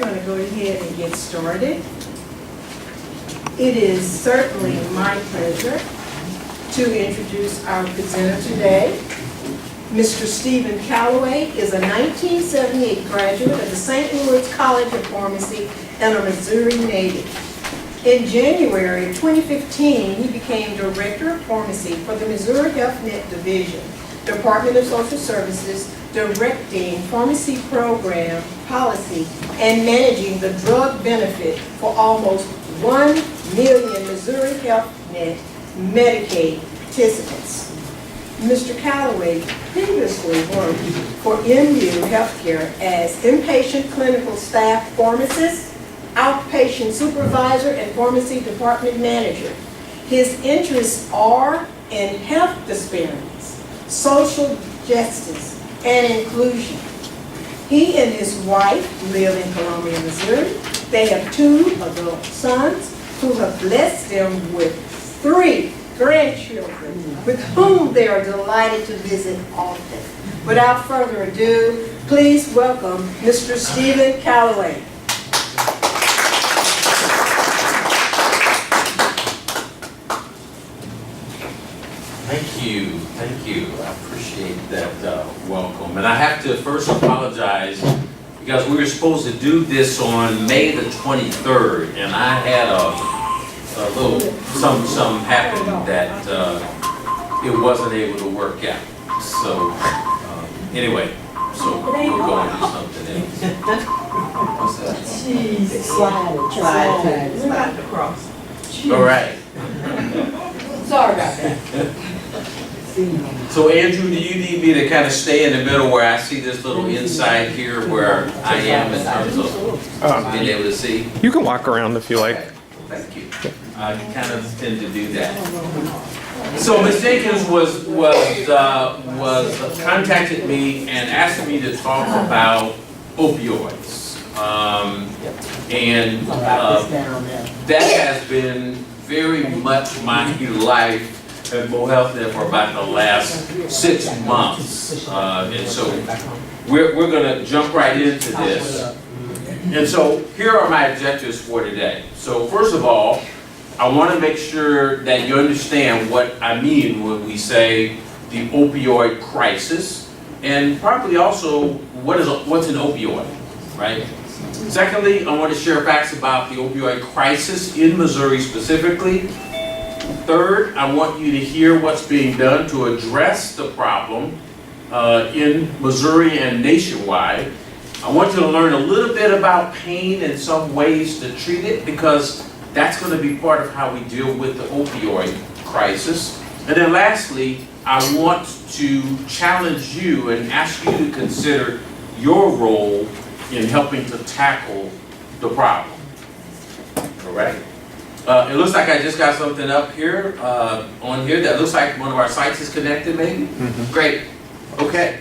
going to go ahead and get started. It is certainly my pleasure to introduce our presenter today. Mr. Stephen Calloway is a 1978 graduate of the St. Louis College of Pharmacy and a Missouri native. In January of 2015, he became Director of Pharmacy for the Missouri HealthNet Division, Department of Social Services, directing pharmacy program, policy, and managing the drug benefit for almost 1 million Missouri HealthNet Medicaid participants. Mr. Calloway previously worked for MU Healthcare as inpatient clinical staff pharmacist, outpatient supervisor, and pharmacy department manager. His interests are in health disparities, social justice, and inclusion. He and his wife live in Calloway, Missouri. They have 2 adult sons who have blessed them with 3 grandchildren with whom they are delighted to visit often. Without further ado, please welcome Mr. Stephen Calloway. Thank you. I appreciate that welcome. And I have to first apologize because we were supposed to do this on May the 23rd, and I had a little something happened that it wasn't able to work out. So anyway, so we'll go and do something else. What's that? Jeez, slide across. All right. Sorry about that. So Andrew, do you need me to kind of stay in the middle where I see this little inside here where I am in terms of being able to see? You can walk around if you like. Okay. Thank you. I kind of tend to do that. So Ms. Jenkins was contacted me and asked me to talk about opioids, and that has been very much my life at Mo HealthNet for about the last 6 months, and so we're going to jump right into this. And so here are my objectives for today. So first of all, I want to make sure that you understand what I mean when we say the opioid crisis, and probably also what's an opioid, right? Secondly, I want to share facts about the opioid crisis in Missouri specifically. Third, I want you to hear what's being done to address the problem in Missouri and nationwide. I want you to learn a little bit about pain and some ways to treat it, because that's going to be part of how we deal with the opioid crisis. And then lastly, I want to challenge you and ask you to consider your role in helping to tackle the problem. All right? It looks like I just got something up here, on here that looks like one of our sites is connected maybe? Great. Okay.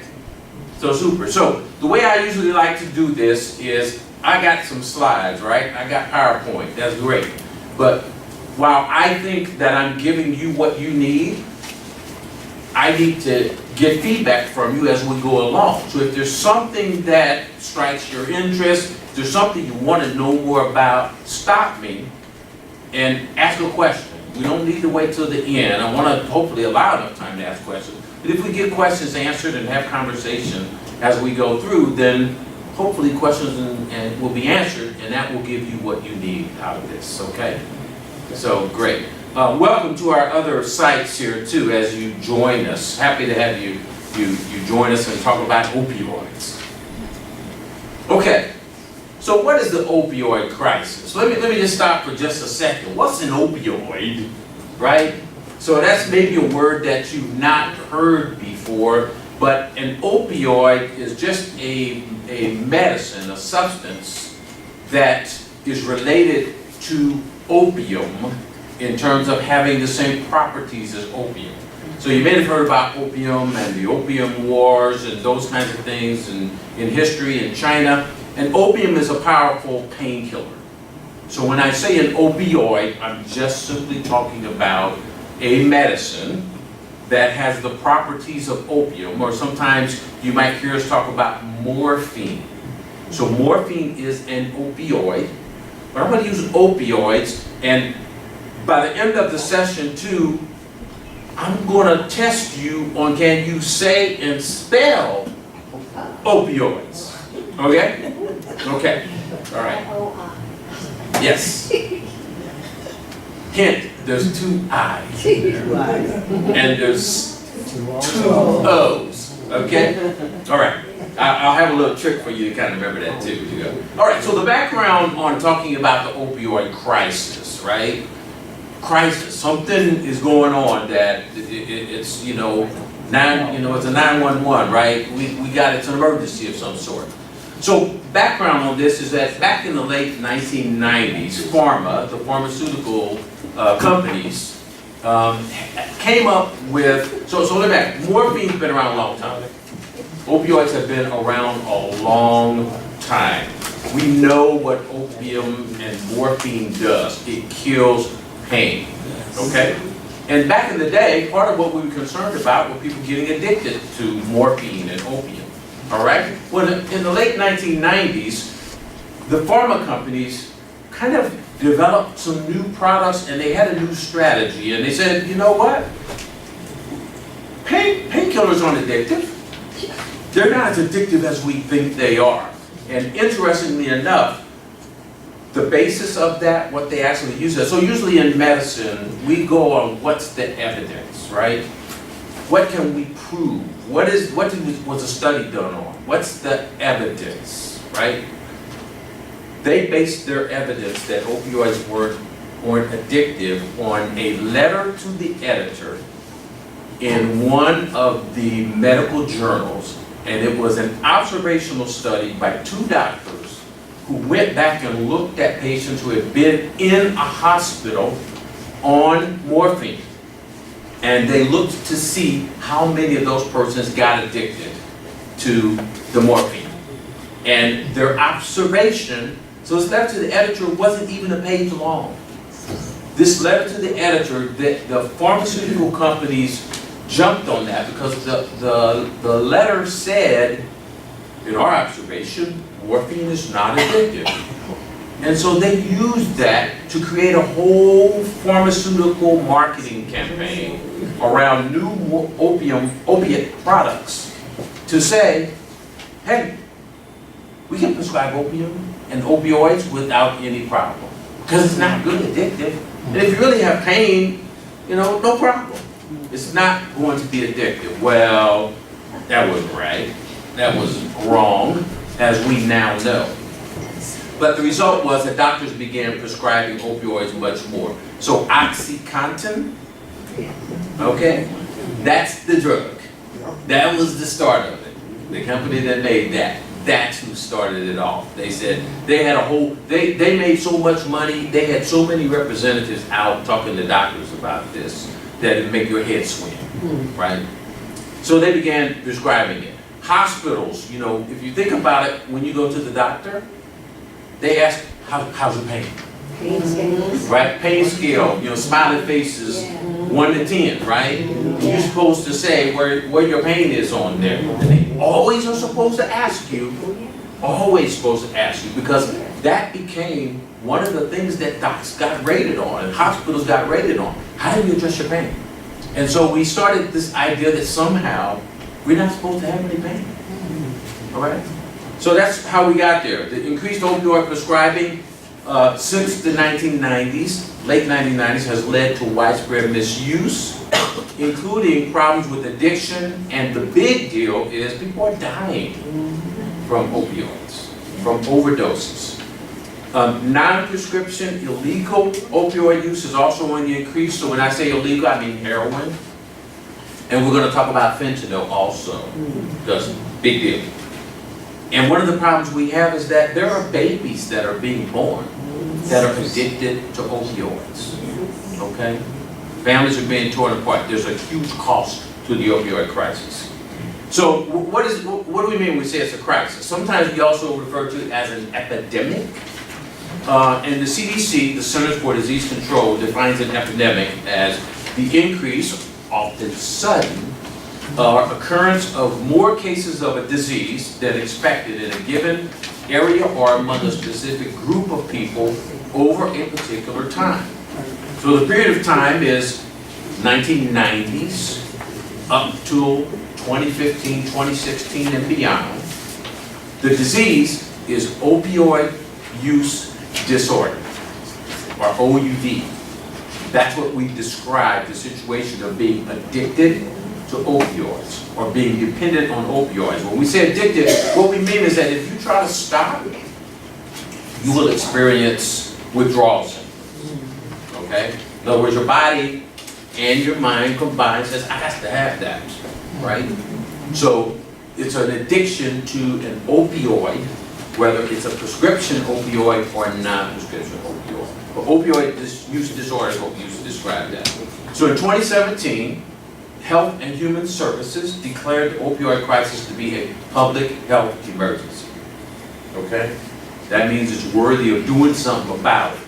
So super. So the way I usually like to do this is I got some slides, right? I got PowerPoint. That's great. But while I think that I'm giving you what you need, I need to get feedback from you as we go along. So if there's something that strikes your interest, if there's something you want to know more about, stop me and ask a question. We don't need to wait till the end. I want to hopefully allow enough time to ask questions. But if we get questions answered and have conversation as we go through, then hopefully questions and will be answered, and that will give you what you need out of this, okay? So great. Welcome to our other sites here too as you join us. Happy to have you join us and talk about opioids. Okay. So what is the opioid crisis? Let me just stop for just a second. What's an opioid, right? So that's maybe a word that you've not heard before, but an opioid is just a medicine, a substance that is related to opium in terms of having the same properties as opium. So you may have heard about opium and the opium wars and those kinds of things in history in China. And opium is a powerful painkiller. So when I say an opioid, I'm just simply talking about a medicine that has the properties of opium, or sometimes you might hear us talk about morphine. So morphine is an opioid, but I'm going to use opioids, and by the end of the session 2, I'm going to test you on can you say and spell opioids. Okay? Okay. All right. Yes. Hint, there's 2 I's and there's 2 O's. Okay? All right. I'll have a little trick for you to kind of remember that too. All right, so the background on talking about the opioid crisis, right? Crisis, something is going on that it's, it's a 911, right? We got, it's an emergency of some sort. So background on this is that back in the late 1990s, the pharmaceutical companies, came up with, so let me back, morphine's been around a long time. Opioids have been around a long time. We know what opium and morphine does. It kills pain, okay? And back in the day, part of what we were concerned about were people getting addicted to morphine and opium, all right? Well, in the late 1990s, the pharma companies kind of developed some new products and they had a new strategy. And they said, you know what? Painkillers aren't addictive. They're not as addictive as we think they are. And interestingly enough, the basis of that, what they actually use it. So usually in medicine, we go on what's the evidence, right? What can we prove? What was a study done on? What's the evidence, right? They based their evidence that opioids weren't addictive on a letter to the editor in one of the medical journals. And it was an observational study by 2 doctors who went back and looked at patients who had been in a hospital on morphine. And they looked to see how many of those persons got addicted to the morphine. And their observation, so this letter to the editor wasn't even a page long. This letter to the editor, the pharmaceutical companies jumped on that because the letter said, in our observation, morphine is not addictive. And so they used that to create a whole pharmaceutical marketing campaign around new opiate products to say, hey, we can prescribe opium and opioids without any problem because it's not really addictive. And if you really have pain, no problem. It's not going to be addictive. Well, that wasn't right. That was wrong, as we now know. But the result was that doctors began prescribing opioids much more. So OxyContin, okay, that's the drug. That was the start of it. The company that made that, that's who started it off. They said they had they made so much money, they had so many representatives out talking to doctors about this that it make your head swim, right? So they began prescribing it. Hospitals, if you think about it, when you go to the doctor, they ask, how's your pain? Pain scale. Right? Pain scale, smiley faces, 1 to 10, right? You're supposed to say where your pain is on there. And they always are supposed to ask you, because that became one of the things that docs got rated on and hospitals got rated on. How do you address your pain? And so we started this idea that somehow we're not supposed to have any pain. All right? So that's how we got there. The increased opioid prescribing since the 1990s, late 1990s, has led to widespread misuse, including problems with addiction, and the big deal is people are dying from opioids, from overdoses. Non-prescription illegal opioid use is also on the increase. So when I say illegal, I mean heroin. And we're going to talk about fentanyl also, because big deal. And one of the problems we have is that there are babies that are being born that are addicted to opioids, okay? Families are being torn apart. There's a huge cost to the opioid crisis. So what do we mean when we say it's a crisis? Sometimes we also refer to it as an epidemic. And the CDC, the Centers for Disease Control, defines an epidemic as the increase, often sudden, occurrence of more cases of a disease than expected in a given area or among a specific group of people over a particular time. So the period of time is 1990s up to 2015, 2016, and beyond. The disease is opioid use disorder, or OUD. That's what we describe the situation of being addicted to opioids or being dependent on opioids. When we say addicted, what we mean is that if you try to stop, you will experience withdrawal symptoms. Okay? In other words, your body and your mind combined says, I have to have that, right? So it's an addiction to an opioid, whether it's a prescription opioid or a non-prescription opioid. But opioid use disorder is what we use to describe that. So in 2017, Health and Human Services declared the opioid crisis to be a public health emergency. Okay? That means it's worthy of doing something about it.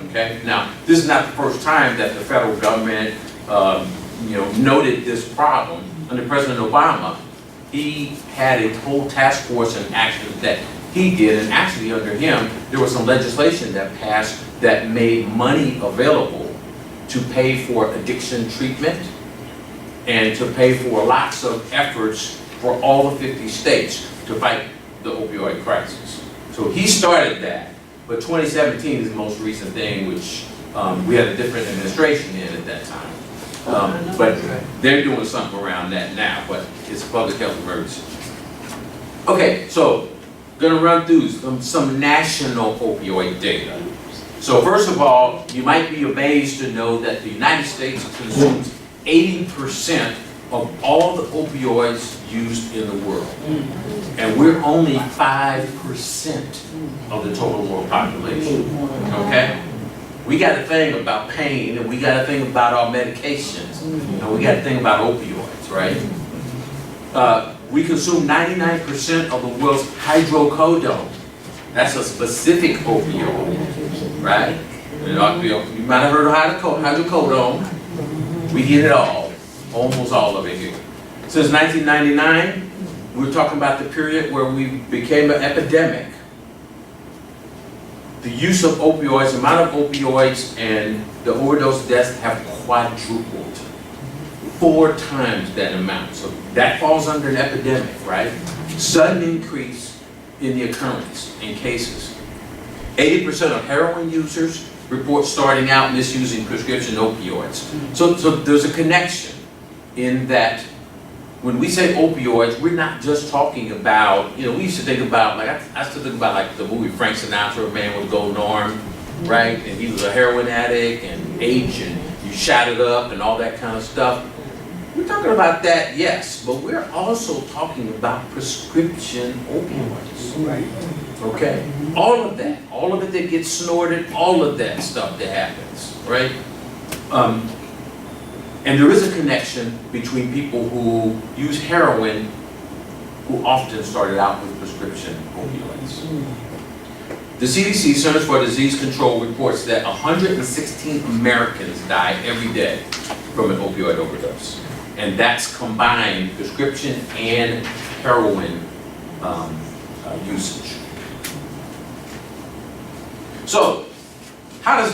Okay? Now, this is not the first time that the federal government noted this problem. Under President Obama, he had a whole task force and actions that he did, and actually under him, there was some legislation that passed that made money available to pay for addiction treatment and to pay for lots of efforts for all the 50 states to fight the opioid crisis. So he started that, but 2017 is the most recent thing, which we had a different administration in at that time. But they're doing something around that now, but it's a public health emergency. Okay, so gonna run through some national opioid data. So first of all, you might be amazed to know that the United States consumes 80% of all the opioids used in the world. And we're only 5% of the total world population, okay? We got a thing about pain, and we got a thing about our medications, and we got a thing about opioids, right? We consume 99% of the world's hydrocodone. That's a specific opioid, right? You might have heard of hydrocodone. We get it all, almost all of it here. Since 1999, we're talking about the period where we became an epidemic. The use of opioids, the amount of opioids and the overdose deaths have quadrupled. 4 times that amount. So that falls under an epidemic, right? Sudden increase in the occurrence in cases. 80% of heroin users report starting out misusing prescription opioids. So there's a connection in that when we say opioids, we're not just talking about, we used to think about, like, I used to think about like the movie Frank Sinatra, Man with a Golden Arm, right? And he was a heroin addict and H, and you shot it up and all that kind of stuff. We're talking about that, yes, but we're also talking about prescription opioids. Right. Okay? All of it that gets snorted, all of that stuff that happens, right? And there is a connection between people who use heroin who often started out with prescription opioids. The CDC, Centers for Disease Control, reports that 116 Americans die every day from an opioid overdose. And that's combined prescription and heroin usage. So, how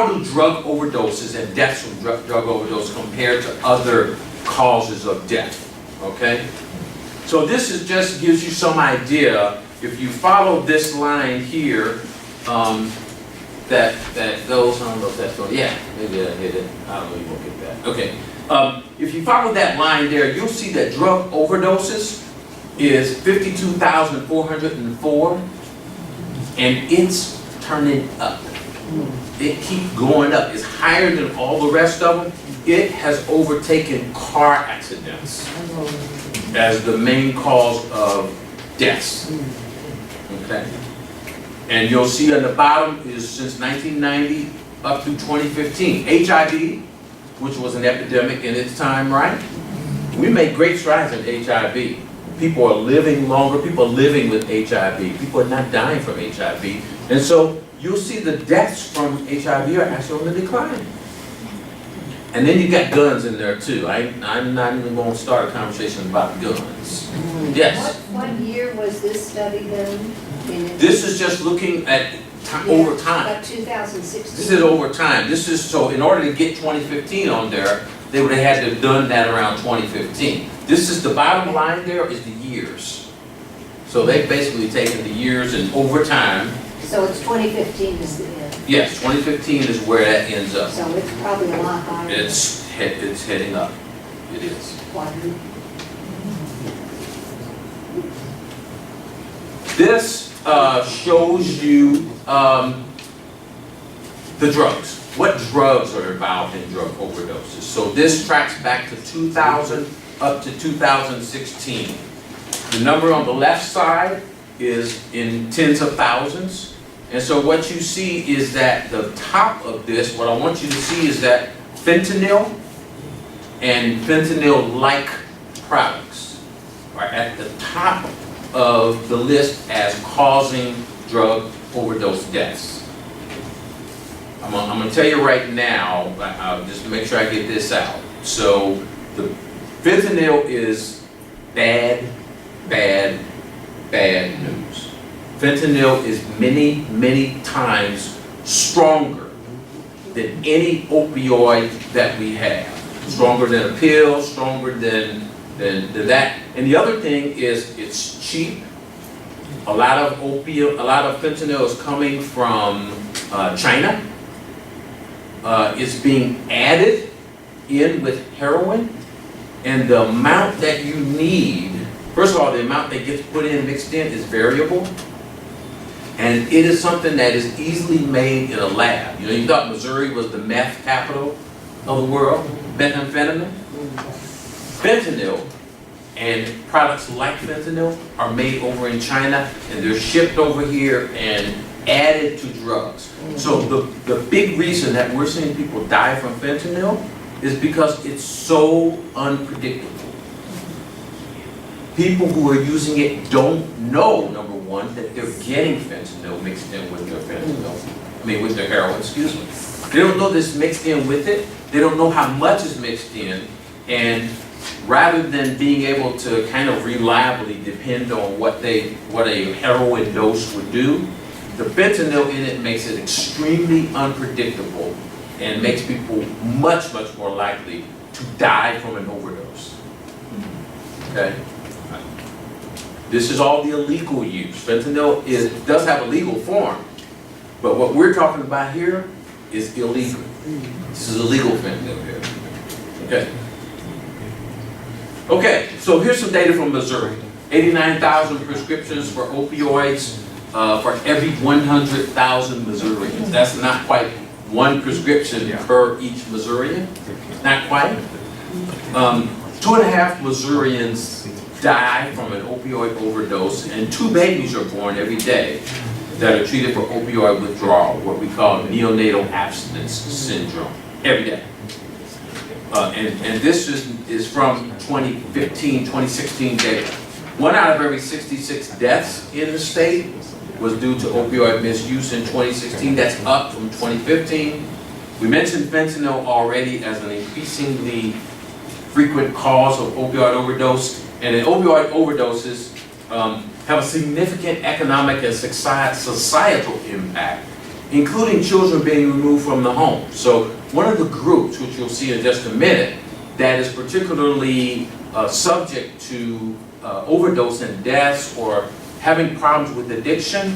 do drug overdoses and deaths from drug overdose compare to other causes of death? Okay? So this just gives you some idea. If you follow this line here, that goes, I don't know if that's going, yeah, maybe I hit it. I don't know, you won't get that. Okay. If you follow that line there, you'll see that drug overdoses is 52,404, and it's turning up. It keeps going up. It's higher than all the rest of them. It has overtaken car accidents as the main cause of deaths. Okay? And you'll see on the bottom is since 1990 up through 2015. HIV, which was an epidemic in its time, right? We made great strides in HIV. People are living longer. People are living with HIV. People are not dying from HIV. And so you'll see the deaths from HIV are actually on the decline. And then you got guns in there too. I'm not even going to start a conversation about guns. Yes? What year was this study done? This is just looking at over time. But 2016. This is over time. This is, so in order to get 2015 on there, they would have had to have done that around 2015. This is the bottom line there is the years. So they've basically taken the years and over time. So it's 2015 is the end. Yes, 2015 is where that ends up. So it's probably a lot higher. It's heading up. It is. This shows you the drugs. What drugs are involved in drug overdoses. So this tracks back to 2000 up to 2016. The number on the left side is in tens of thousands. And so what you see is that the top of this, what I want you to see is that fentanyl and fentanyl-like products are at the top of the list as causing drug overdose deaths. I'm gonna tell you right now, I'll just make sure I get this out. So the fentanyl is bad, bad, bad news. Fentanyl is many, many times stronger than any opioid that we have. Stronger than a pill, stronger than that. And the other thing is it's cheap. A lot of fentanyl is coming from China. It's being added in with heroin, and the amount that you need, first of all, the amount that gets put in, mixed in, is variable, and it is something that is easily made in a lab. You know, you thought Missouri was the meth capital of the world, methamphetamine. Fentanyl and products like fentanyl are made over in China, and they're shipped over here and added to drugs. So the big reason that we're seeing people die from fentanyl is because it's so unpredictable. People who are using it don't know, number one, that they're getting fentanyl mixed in with their with their heroin, excuse me. They don't know this mixed in with it. They don't know how much is mixed in, and rather than being able to kind of reliably depend on what a heroin dose would do, the fentanyl in it makes it extremely unpredictable and makes people much, much more likely to die from an overdose. Okay? This is all the illegal use. Fentanyl does have a legal form, but what we're talking about here is illegal. This is illegal fentanyl here. Okay. Okay, so here's some data from Missouri. 89,000 prescriptions for opioids for every 100,000 Missourians. That's not quite one prescription per each Missourian. Not quite. 2.5 Missourians die from an opioid overdose, and 2 babies are born every day that are treated for opioid withdrawal, what we call neonatal abstinence syndrome, every day. And this is from 2015, 2016 data. 1 out of every 66 deaths in the state was due to opioid misuse in 2016. That's up from 2015. We mentioned fentanyl already as an increasingly frequent cause of opioid overdose. And opioid overdoses have a significant economic and societal impact, including children being removed from the home. So one of the groups, which you'll see in just a minute, that is particularly subject to overdose and deaths or having problems with addiction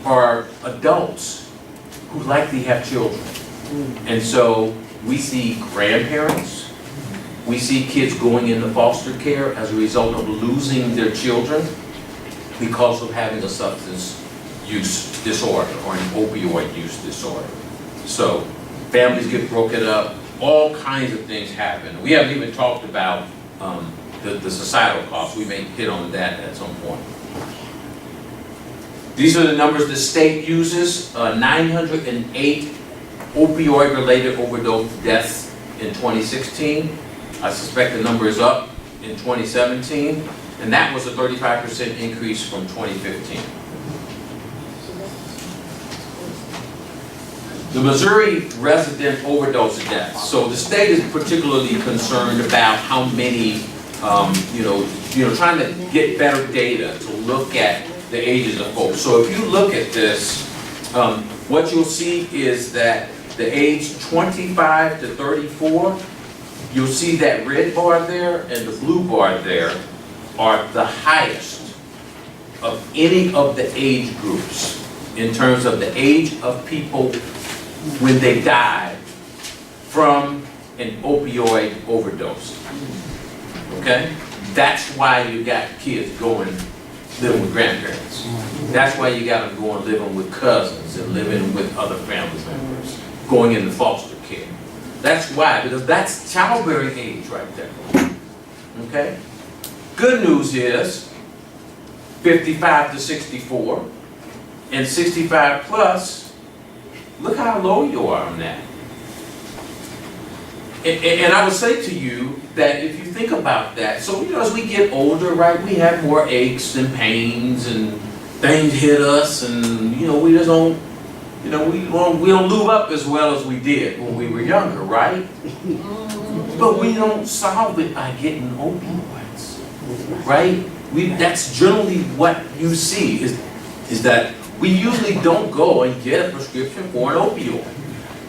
are adults who likely have children. And so we see grandparents, we see kids going into foster care as a result of losing their children because of having a substance use disorder or an opioid use disorder. So families get broken up, all kinds of things happen. We haven't even talked about the societal costs. We may hit on that at some point. These are the numbers the state uses. 908 opioid-related overdose deaths in 2016. I suspect the number is up in 2017, and that was a 35% increase from 2015. The Missouri resident overdose deaths. So the state is particularly concerned about how many, trying to get better data to look at the ages of folks. So if you look at this, what you'll see is that the age 25 to 34, you'll see that red bar there and the blue bar there are the highest of any of the age groups in terms of the age of people when they died from an opioid overdose. Okay? That's why you got kids going living with grandparents. That's why you got them going living with cousins and living with other family members, going into foster care. That's why, because that's childbearing age right there. Okay? Good news is 55 to 64 and 65 plus, look how low you are on that. And I would say to you that if you think about that, so as we get older, right, we have more aches and pains and things hit us, and we just don't, we don't lube up as well as we did when we were younger, right? But we don't solve it by getting opioids, right? That's generally what you see is that we usually don't go and get a prescription for an opioid.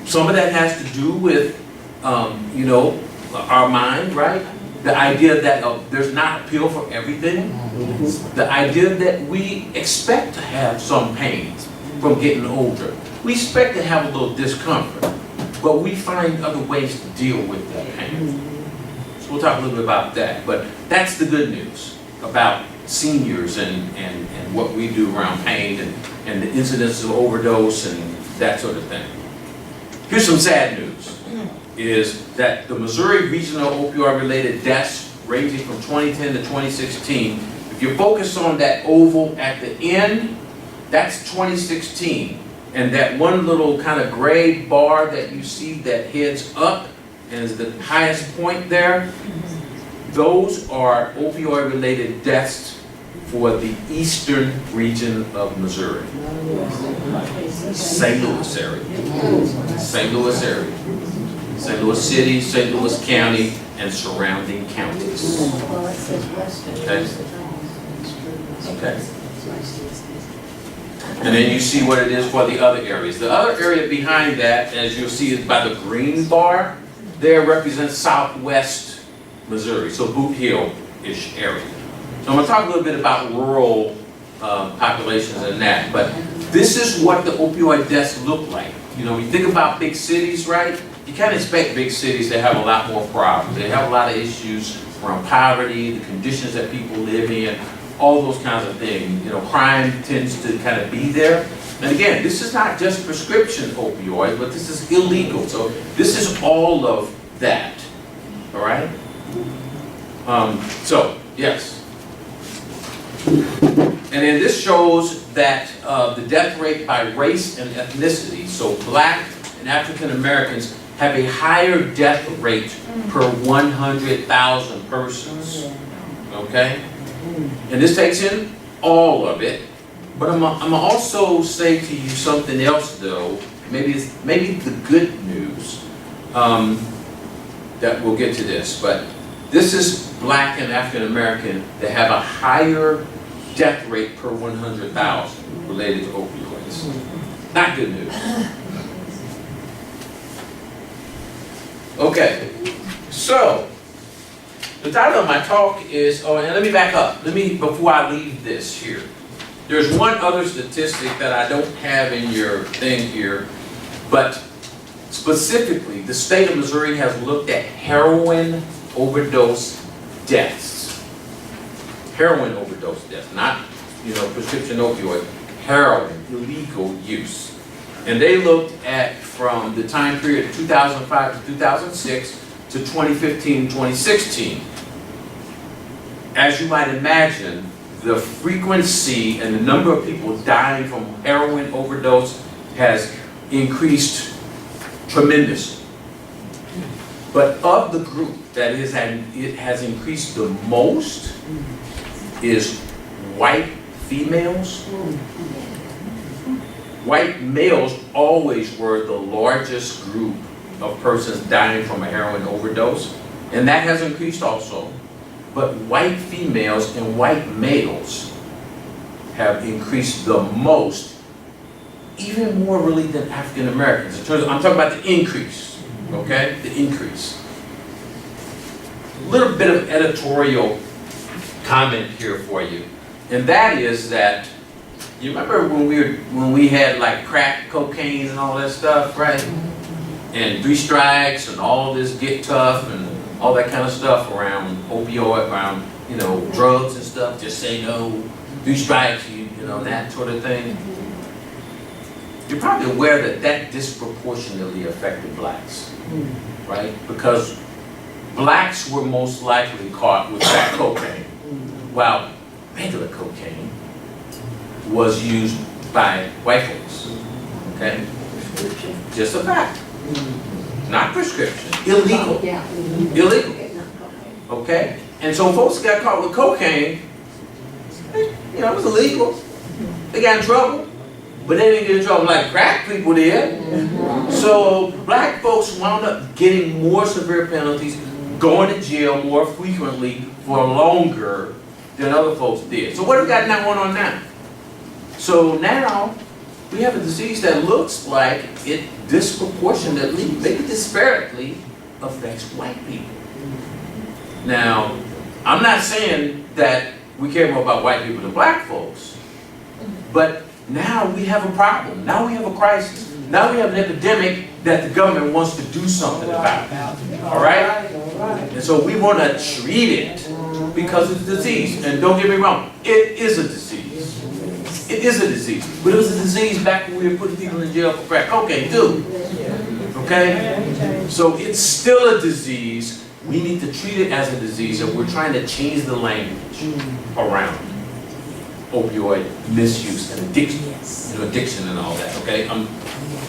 Some of that has to do with our mind, right? The idea that there's not a pill for everything. The idea that we expect to have some pains from getting older. We expect to have a little discomfort, but we find other ways to deal with that pain. So we'll talk a little bit about that, but that's the good news about seniors and what we do around pain and the incidence of overdose and that sort of thing. Here's some sad news. Is that the Missouri regional opioid-related deaths ranging from 2010 to 2016, if you focus on that oval at the end, that's 2016. And that one little kind of gray bar that you see that heads up and is the highest point there, those are opioid-related deaths for the eastern region of Missouri. St. Louis area. St. Louis area. St. Louis City, St. Louis County, and surrounding counties. Okay? Okay. And then you see what it is for the other areas. The other area behind that, as you'll see, is by the green bar. There represents southwest Missouri, so Boot Hill-ish area. So I'm going to talk a little bit about rural populations and that, but this is what the opioid deaths look like. You think about big cities, right? You can't expect big cities to have a lot more problems. They have a lot of issues around poverty, the conditions that people live in, all those kinds of things. Crime tends to kind of be there. And again, this is not just prescription opioid, but this is illegal. So this is all of that. All right? So, yes. And then this shows that the death rate by race and ethnicity, so Black and African Americans have a higher death rate per 100,000 persons. Okay? And this takes in all of it. But I'm gonna also say to you something else, though. Maybe the good news that we'll get to this. But this is Black and African American that have a higher death rate per 100,000 related to opioids. Not good news. Okay, so the title of my talk is, and let me back up. Before I leave this here, there's one other statistic that I don't have in your thing here, but specifically, the state of Missouri has looked at heroin overdose deaths. Heroin overdose deaths, not, prescription opioid, heroin, illegal use. And they looked at from the time period 2005 to 2006 to 2015, 2016. As you might imagine, the frequency and the number of people dying from heroin overdose has increased tremendously. But of the group that it has increased the most is white females. White males always were the largest group of persons dying from a heroin overdose, and that has increased also. But white females and white males have increased the most, even more really than African Americans. In terms of, I'm talking about the increase, okay? The increase. A little bit of editorial comment here for you, and that is that you remember when we had like crack cocaine and all that stuff, right? And 3 strikes and all this get tough and all that kind of stuff around opioid, around, you know, drugs and stuff. Just say no, 3 strikes, you know, that sort of thing. You're probably aware that that disproportionately affected blacks, right? Because blacks were most likely caught with crack cocaine, while regular cocaine was used by white folks, okay? Just a fact. Not prescription, illegal. Yeah. Illegal, Okay, not cocaine. okay? And so folks got caught with cocaine, you know, it was illegal. They got in trouble, but they didn't get in trouble like crack people did. So black folks wound up getting more severe penalties, going to jail more frequently for longer than other folks did. So what have we got going on now? So now we have a disease that looks like it disproportionately, maybe disparately, affects white people. Now, I'm not saying that we care more about white people than black folks, but now we have a problem. Now we have a crisis. Now we have an epidemic that the government wants to do something about. All right? And so we want to treat it because it's a disease. And don't get me wrong, it is a disease. It is a disease. But it was a disease back when we were putting people in jail for crack cocaine too. Okay? So it's still a disease. We need to treat it as a disease, and we're trying to change the language around opioid misuse and addiction, you know, addiction and all that. Okay, I'm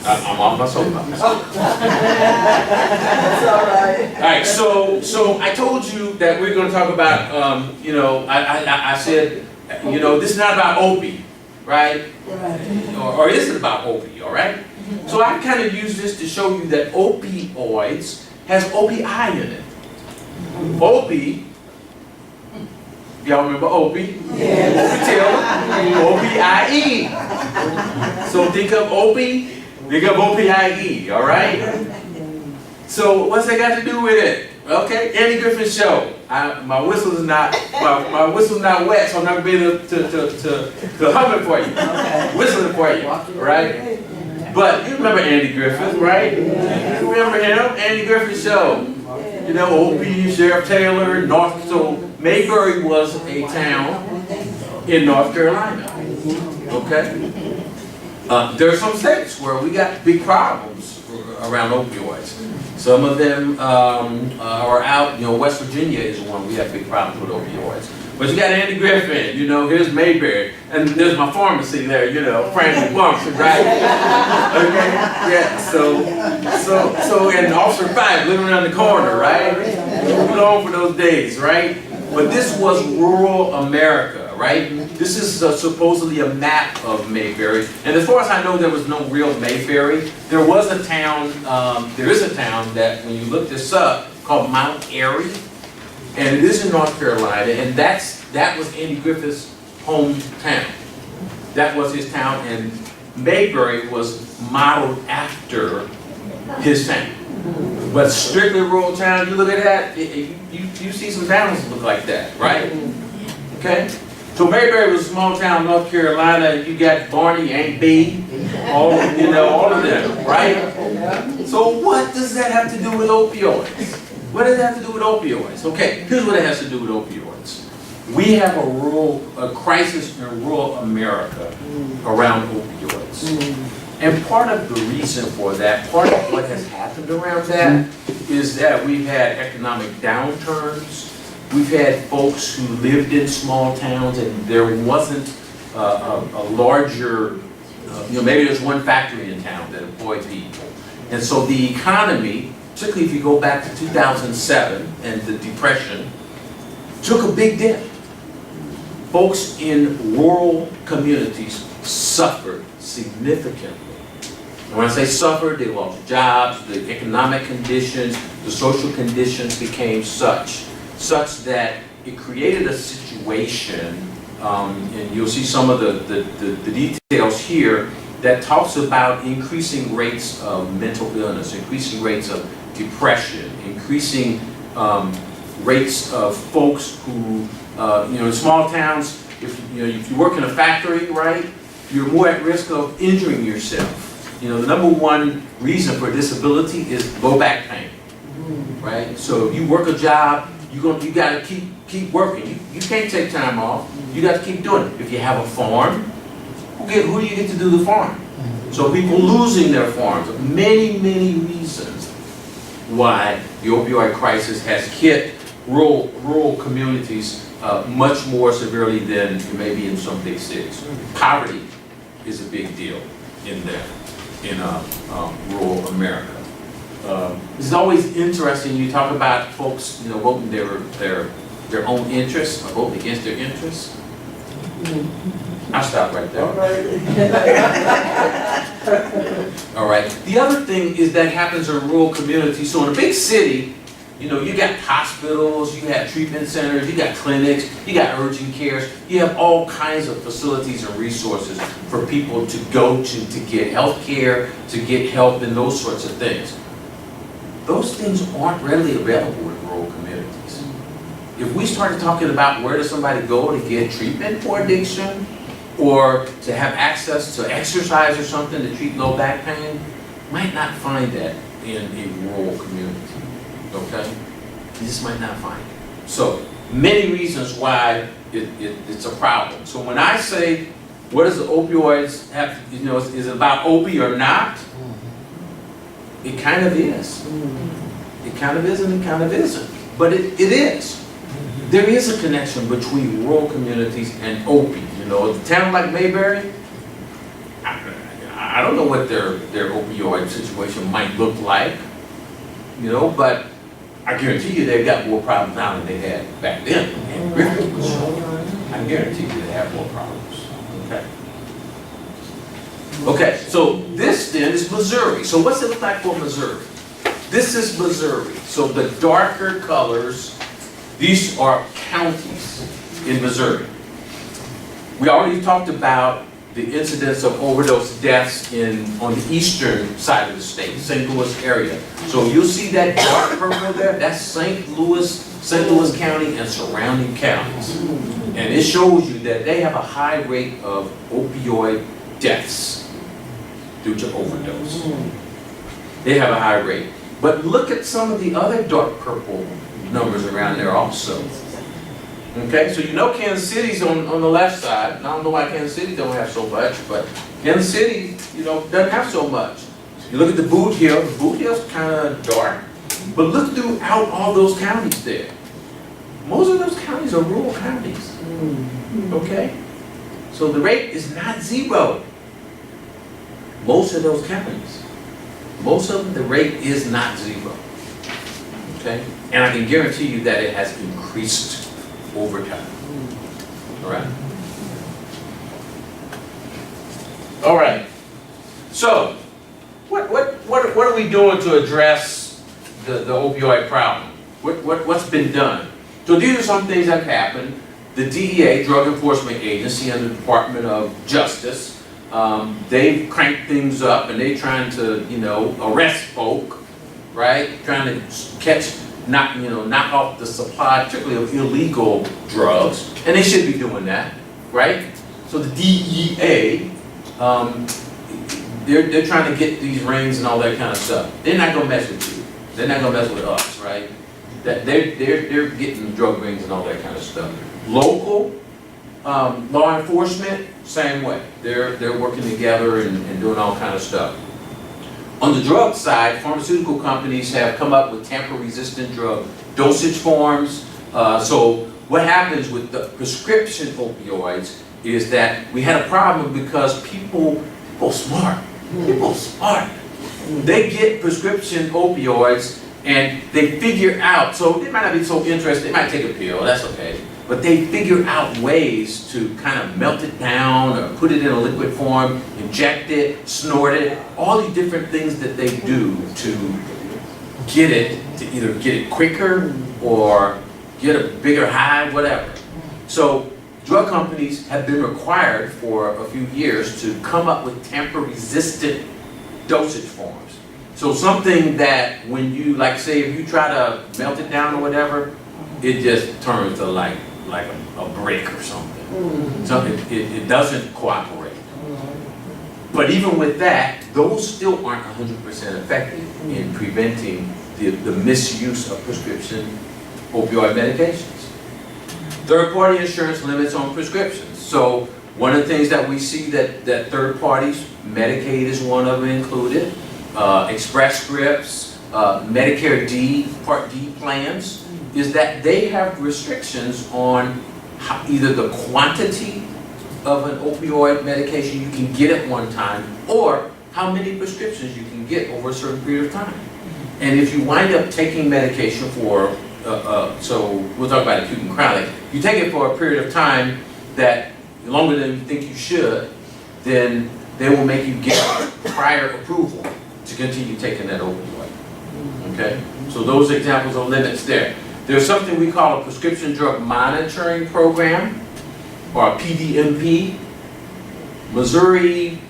off my soapbox. That's all right. All right, so I told you that we're going to talk about, you know, I said, you know, this is not about opie, right? Or is it about opie? All right. So I kind of use this to show you that opioids has OPI in it. Opie, y'all remember Opie? Yes. O-P-I-E. So think of Opie, think of O-P-I-E, all right? So what's that got to do with it? Okay, Andy Griffin Show. My whistle's not wet, so I'm not gonna be able to hum it for you, whistling for you, right? But you remember Andy Griffin, right? You remember him? Andy Griffin Show. You know, O.P., Sheriff Taylor, so Mayberry was a town in North Carolina, okay? There are some states where we got big problems around opioids. Some of them are out, you know, West Virginia is one we have big problems with opioids. But you got Andy Griffin, you know, here's Mayberry, and there's my pharmacy there, you know, Franklin Pharmacy, right? Okay, yeah, so and Officer 5 living around the corner, right? We're long for those days, right? But this was rural America, right? This is supposedly a map of Mayberry, and as far as I know, there was no real Mayberry. There was a town, there is a town that when you look this up, called Mount Airy. And it is in North Carolina, and that was Andy Griffith's hometown. That was his town, and Mayberry was modeled after his town. But strictly rural town, you look at that, you see some towns that look like that, right? Okay? So Mayberry was a small town in North Carolina. You got Barney, Aunt B, all of them, right? So what does that have to do with opioids? What does that have to do with opioids? Okay, here's what it has to do with opioids. We have a crisis in rural America around opioids. And part of the reason for that, part of what has happened around that, is that we've had economic downturns. We've had folks who lived in small towns and there wasn't a larger, you know, maybe there's one factory in town that employed people. And so the economy, particularly if you go back to 2007 and the Depression, took a big dip. Folks in rural communities suffered significantly. And when I say suffered, they lost jobs, the economic conditions, the social conditions became such that it created a situation and you'll see some of the details here that talks about increasing rates of mental illness, increasing rates of depression, increasing rates of folks who, in small towns, if you work in a factory, right, you're more at risk of injuring yourself. The number one reason for disability is low back pain, right? So if you work a job, you got to keep working. You can't take time off. You got to keep doing it. If you have a farm, who do you get to do the farm? So people losing their farms. Many reasons why the opioid crisis has hit rural communities much more severely than maybe in some big cities. Poverty is a big deal in rural America. It's always interesting. You talk about folks, voting their own interests or voting against their interests. I'll stop right there. All right. The other thing is that happens in rural communities. So in a big city, you got hospitals, you have treatment centers, you got clinics, you got urgent cares, you have all kinds of facilities and resources for people to go to get health care, to get help, and those sorts of things. Those things aren't readily available in rural communities. If we started talking about where does somebody go to get treatment for addiction, or to have access to exercise or something to treat low back pain, might not find that in a rural community. Okay? You just might not find it. So, many reasons why it's a problem. So when I say, what does the opioids have, is it about opie or not? It kind of is. It kind of is and it kind of isn't. But it is. There is a connection between rural communities and opie. A town like Mayberry, I don't know what their opioid situation might look like, but I guarantee you they've got more problems now than they had back then. And Griffith was showing. I guarantee you they have more problems. Okay, so this then is Missouri. So what's it look like for Missouri? This is Missouri. So the darker colors, these are counties in Missouri. We already talked about the incidence of overdose deaths on the eastern side of the state, St. Louis area. So you'll see that dark purple there, that's St. Louis County and surrounding counties. And it shows you that they have a high rate of opioid deaths due to overdose. They have a high rate. But look at some of the other dark purple numbers around there also. Okay, so Kansas City's on the left side. I don't know why Kansas City don't have so much, but Kansas City, doesn't have so much. You look at the Boot Hill. The Boot Hill's kind of dark, but look throughout all those counties there. Most of those counties are rural counties. Okay, so the rate is not zero. Most of those counties, most of them, the rate is not zero. Okay, and I can guarantee you that it has increased over time. All right? All right. So, what are we doing to address the opioid problem? What's been done? So these are some things that have happened. The DEA, Drug Enforcement Agency, under the Department of Justice, they've cranked things up and they're trying to, arrest folk, right? Trying to knock off the supply, particularly of illegal drugs, and they should be doing that, right? So the DEA, they're trying to get these rings and all that kind of stuff. They're not gonna mess with you. They're not gonna mess with us, right? That they're getting drug rings and all that kind of stuff. Local law enforcement, same way. They're working together and doing all kind of stuff. On the drug side, pharmaceutical companies have come up with tamper-resistant drug dosage forms. So what happens with the prescription opioids is that we had a problem because people smart. They get prescription opioids and they figure out, so they might not be so interested, they might take a pill, that's okay. But they figure out ways to kind of melt it down or put it in a liquid form, inject it, snort it, all these different things that they do to get it, to either get it quicker or get a bigger high, whatever. So drug companies have been required for a few years to come up with tamper-resistant dosage forms. So something that when you, like say, if you try to melt it down or whatever, it just turns to like a brick or something. So it doesn't cooperate. But even with that, those still aren't 100% effective in preventing the misuse of prescription opioid medications. Third-party insurance limits on prescriptions. So one of the things that we see that third parties, Medicaid is one of them included, Express Scripts, Medicare D, Part D plans, is that they have restrictions on either the quantity of an opioid medication you can get at one time, or how many prescriptions you can get over a certain period of time. And if you wind up taking medication for, so we'll talk about acute and chronic, you take it for a period of time that longer than you think you should, then they will make you get prior approval to continue taking that opioid. Okay? So those examples are limits there. There's something we call a prescription drug monitoring program, or a PDMP. Missouri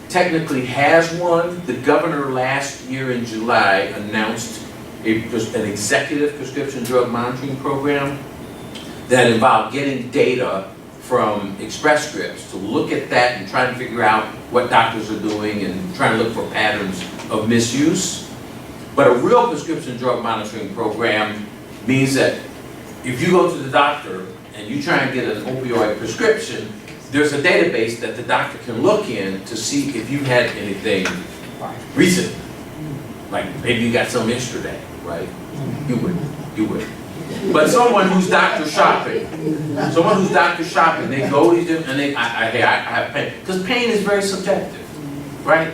technically has one. The governor last year in July announced an executive prescription drug monitoring program that involved getting data from Express Scripts to look at that and try and figure out what doctors are doing and trying to look for patterns of misuse. But a real prescription drug monitoring program means that if you go to the doctor and you try and get an opioid prescription, there's a database that the doctor can look in to see if you've had anything recently. Like maybe you got some yesterday, right? You would. But someone who's doctor shopping, they go to these different, and hey, I have pain. Because pain is very subjective, right?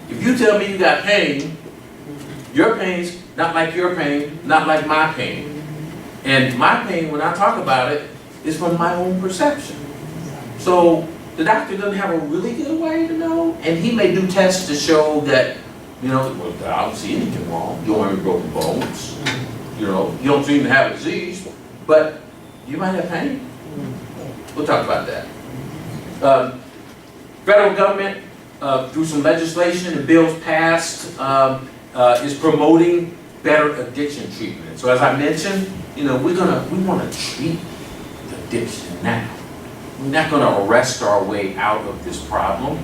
If you tell me you got pain, your pain's not like your pain, not like my pain. And my pain, when I talk about it, is from my own perception. So the doctor doesn't have a really good way to know, and he may do tests to show that, well, I don't see anything wrong. You don't have any broken bones. You don't seem to have a disease, but you might have pain. We'll talk about that. Federal government, through some legislation and bills passed, is promoting better addiction treatment. So as I mentioned, we want to treat the addiction now. We're not going to arrest our way out of this problem.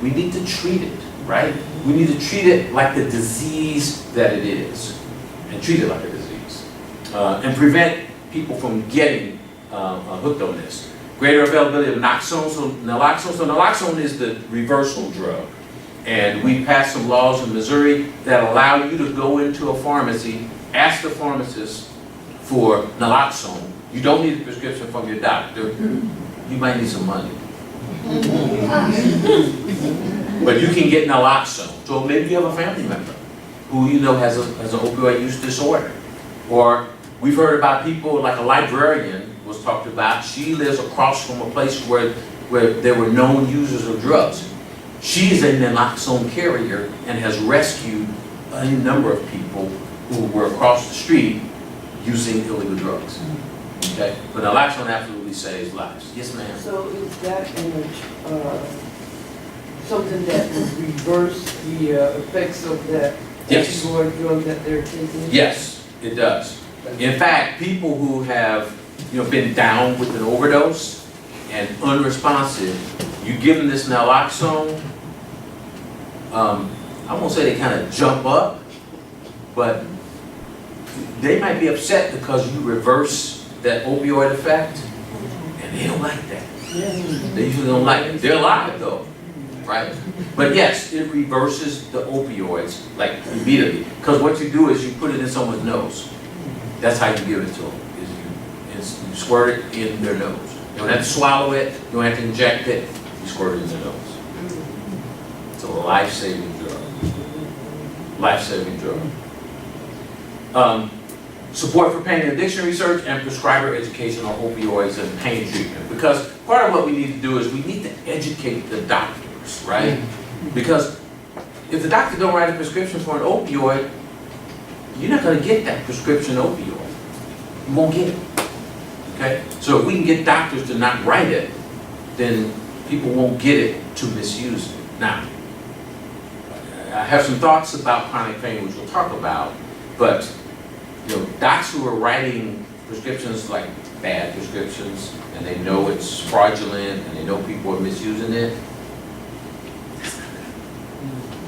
We need to treat it, right? We need to treat it like the disease that it is, and treat it like a disease, and prevent people from getting hooked on this. Greater availability of naloxone. So naloxone is the reversal drug. And we passed some laws in Missouri that allow you to go into a pharmacy, ask the pharmacist for naloxone. You don't need a prescription from your doctor. You might need some money. But you can get naloxone. So maybe you have a family member who has an opioid use disorder. Or we've heard about people, like a librarian was talked about. She lives across from a place where there were known users of drugs. She is a naloxone carrier and has rescued a number of people who were across the street using illegal drugs. Okay? But naloxone absolutely saves lives. Yes, ma'am. So is that something that would reverse the effects of that Yes. opioid drug that they're taking? Yes, it does. In fact, people who have been down with an overdose and unresponsive, you give them this naloxone, I won't say they kind of jump up, but they might be upset because you reverse that opioid effect, and they don't like that. They usually don't like it. They're alive though, right? But yes, it reverses the opioids like immediately. Because what you do is you put it in someone's nose. That's how you give it to them. Is you squirt it in their nose. You don't have to swallow it. You don't have to inject it. You squirt it in their nose. It's a life-saving drug. Life-saving drug. Support for pain and addiction research and prescriber education on opioids and pain treatment. Because part of what we need to do is we need to educate the doctors, right? Because if the doctor don't write a prescription for an opioid, you're not going to get that prescription opioid. You won't get it. Okay? So if we can get doctors to not write it, then people won't get it to misuse it. Now, I have some thoughts about chronic pain, which we'll talk about, but docs who are writing prescriptions like bad prescriptions, and they know it's fraudulent, and they know people are misusing it,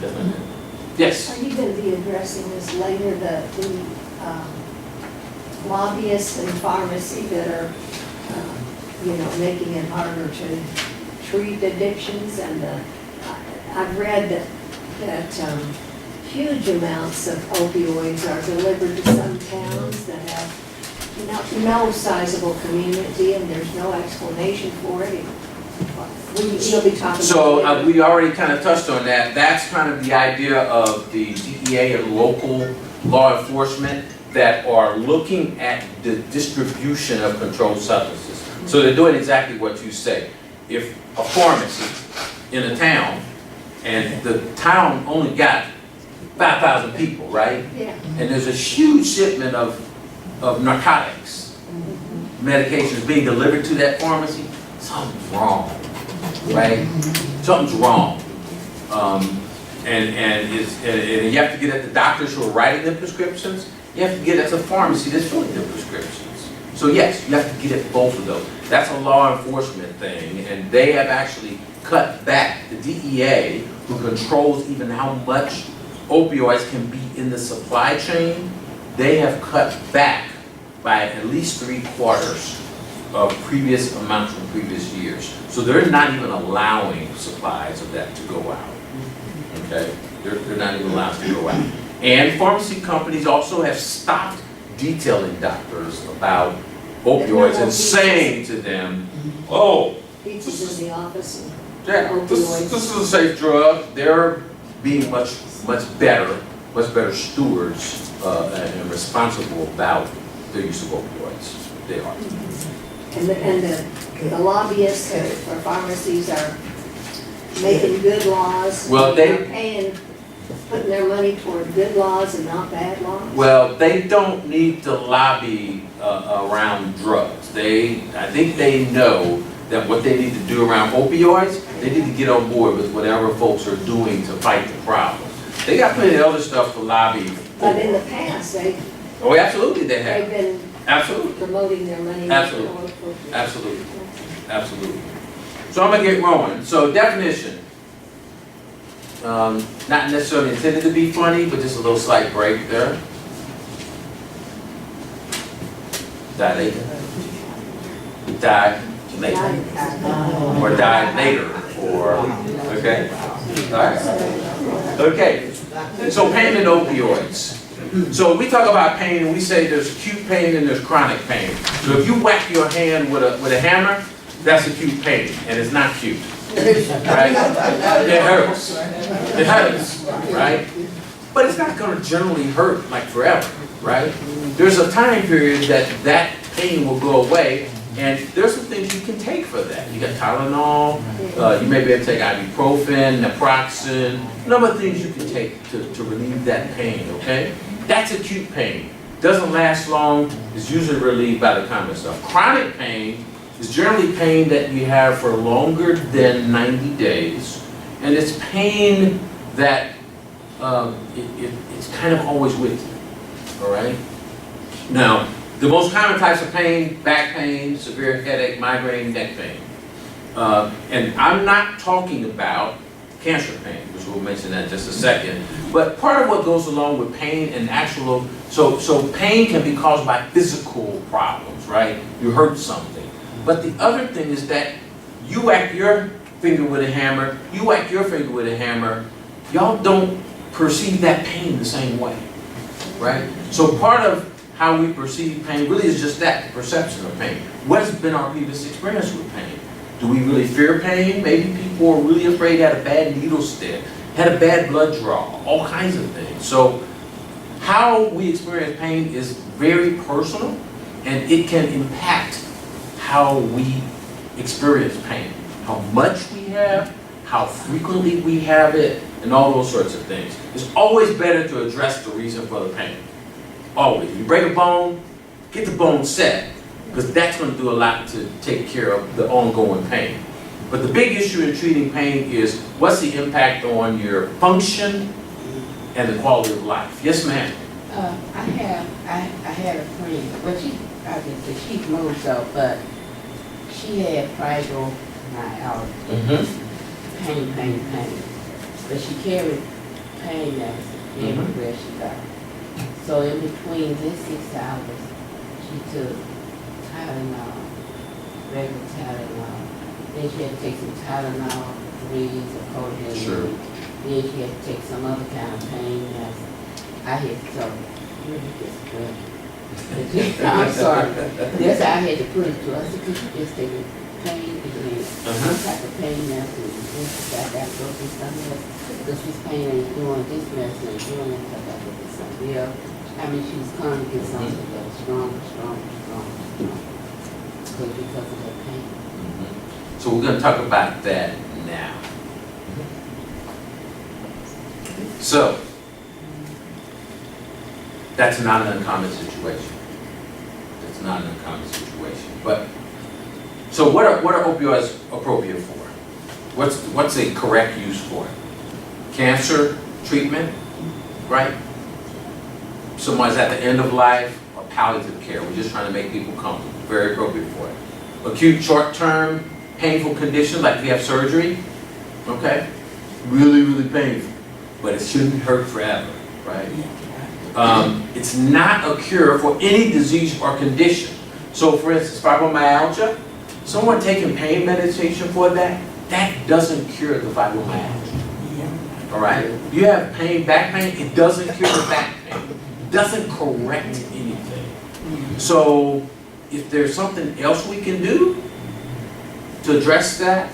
that's not good. Yes? Are you going to be addressing this later, the lobbyists in pharmacy that are, making it harder to treat addictions? And I've read that huge amounts of opioids are delivered to some towns that have no sizable community, and there's no explanation for it. You'll be talking So about we already kind of touched on that. That's kind of the idea of the DEA and local law enforcement that are looking at the distribution of controlled substances. So they're doing exactly what you say. If a pharmacy in a town, and the town only got 5,000 people, right? Yeah. And there's a huge shipment of narcotics, medications being delivered to that pharmacy, something's wrong, right? Something's wrong. And you have to get at the doctors who are writing the prescriptions. You have to get at the pharmacy that's filling the prescriptions. So yes, you have to get at both of those. That's a law enforcement thing, and they have actually cut back. The DEA, who controls even how much opioids can be in the supply chain, they have cut back by at least 3/4 of previous amounts from previous years. So they're not even allowing supplies of that to go out. Okay? They're not even allowed to go out. And pharmacy companies also have stopped detailing doctors about opioids and saying to them, oh, Peaches in the office and yeah, this is a safe drug. They're being much better stewards and responsible about the use of opioids. They are. And the lobbyists for pharmacies are making good laws. Well, They're putting their money toward good laws and not bad laws. Well, they don't need to lobby around drugs. I think they know that what they need to do around opioids, they need to get on board with whatever folks are doing to fight the problem. They got plenty of other stuff to lobby for. But in the past, Oh, absolutely they have. they've been Absolutely. promoting their money. Absolutely. Absolutely. Absolutely. So I'm gonna get rolling. So definition. Not necessarily intended to be funny, but just a little slight break there. Dilate. Die later. Or die later. Or, okay? Alright. Okay. So pain and opioids. So we talk about pain and we say there's acute pain and there's chronic pain. So if you whack your hand with a hammer, that's acute pain, and it's not cute. Right? It hurts. It hurts, right? But it's not going to generally hurt like forever, right? There's a time period that pain will go away, and there's some things you can take for that. You got Tylenol, you may be able to take ibuprofen, naproxen, a number of things you can take to relieve that pain, okay? That's acute pain. Doesn't last long, is usually relieved by the common stuff. Chronic pain is generally pain that you have for longer than 90 days, and it's pain that it's kind of always with you, all right? Now, the most common types of pain: back pain, severe headache, migraine, neck pain. And I'm not talking about cancer pain, which we'll mention that in just a second. But part of what goes along with pain and actual, so pain can be caused by physical problems, right? You hurt something. But the other thing is that you whack your finger with a hammer, you whack your finger with a hammer, y'all don't perceive that pain the same way, right? So part of how we perceive pain really is just that, the perception of pain. What has been our previous experience with pain? Do we really fear pain? Maybe people are really afraid, had a bad needle stick, had a bad blood draw, all kinds of things. So how we experience pain is very personal, and it can impact how we experience pain. How much we have, how frequently we have it, and all those sorts of things. It's always better to address the reason for the pain. Always. You break a bone, get the bone set. because that's going to do a lot to take care of the ongoing pain. But the big issue in treating pain is what's the impact on your function and the quality of life? Yes, ma'am. I had a friend, well, obviously she's moved out, but she had fibromyalgia, pain. But she carried pain medicine everywhere she got. So in between this 6 hours, she took Tylenol, regular Tylenol. Then she had to take some Tylenol 3s or codeine. Sure. Then she had to take some other kind of pain medicine. I had to tell her, really just good. I'm sorry. That's how I had to put it to her. I said, could you just take a pain again? Some type of pain medicine. And then she said, I got to go do something else. Because this pain ain't doing this medicine, ain't doing it. I got to get something else. I mean, she was coming to get something that was stronger. Because of her pain. So we're going to talk about that now. So, that's not an uncommon situation. That's not an uncommon situation. But, so what are opioids appropriate for? What's a correct use for it? Cancer treatment, right? Someone's at the end of life, or palliative care. We're just trying to make people comfortable. Very appropriate for it. Acute short-term painful condition, like if you have surgery, okay? Really, really painful, but it shouldn't hurt forever, right? It's not a cure for any disease or condition. So for instance, fibromyalgia, someone taking pain medication for that doesn't cure the fibromyalgia, all right? You have pain, back pain, it doesn't cure the back pain. It doesn't correct anything. So if there's something else we can do to address that,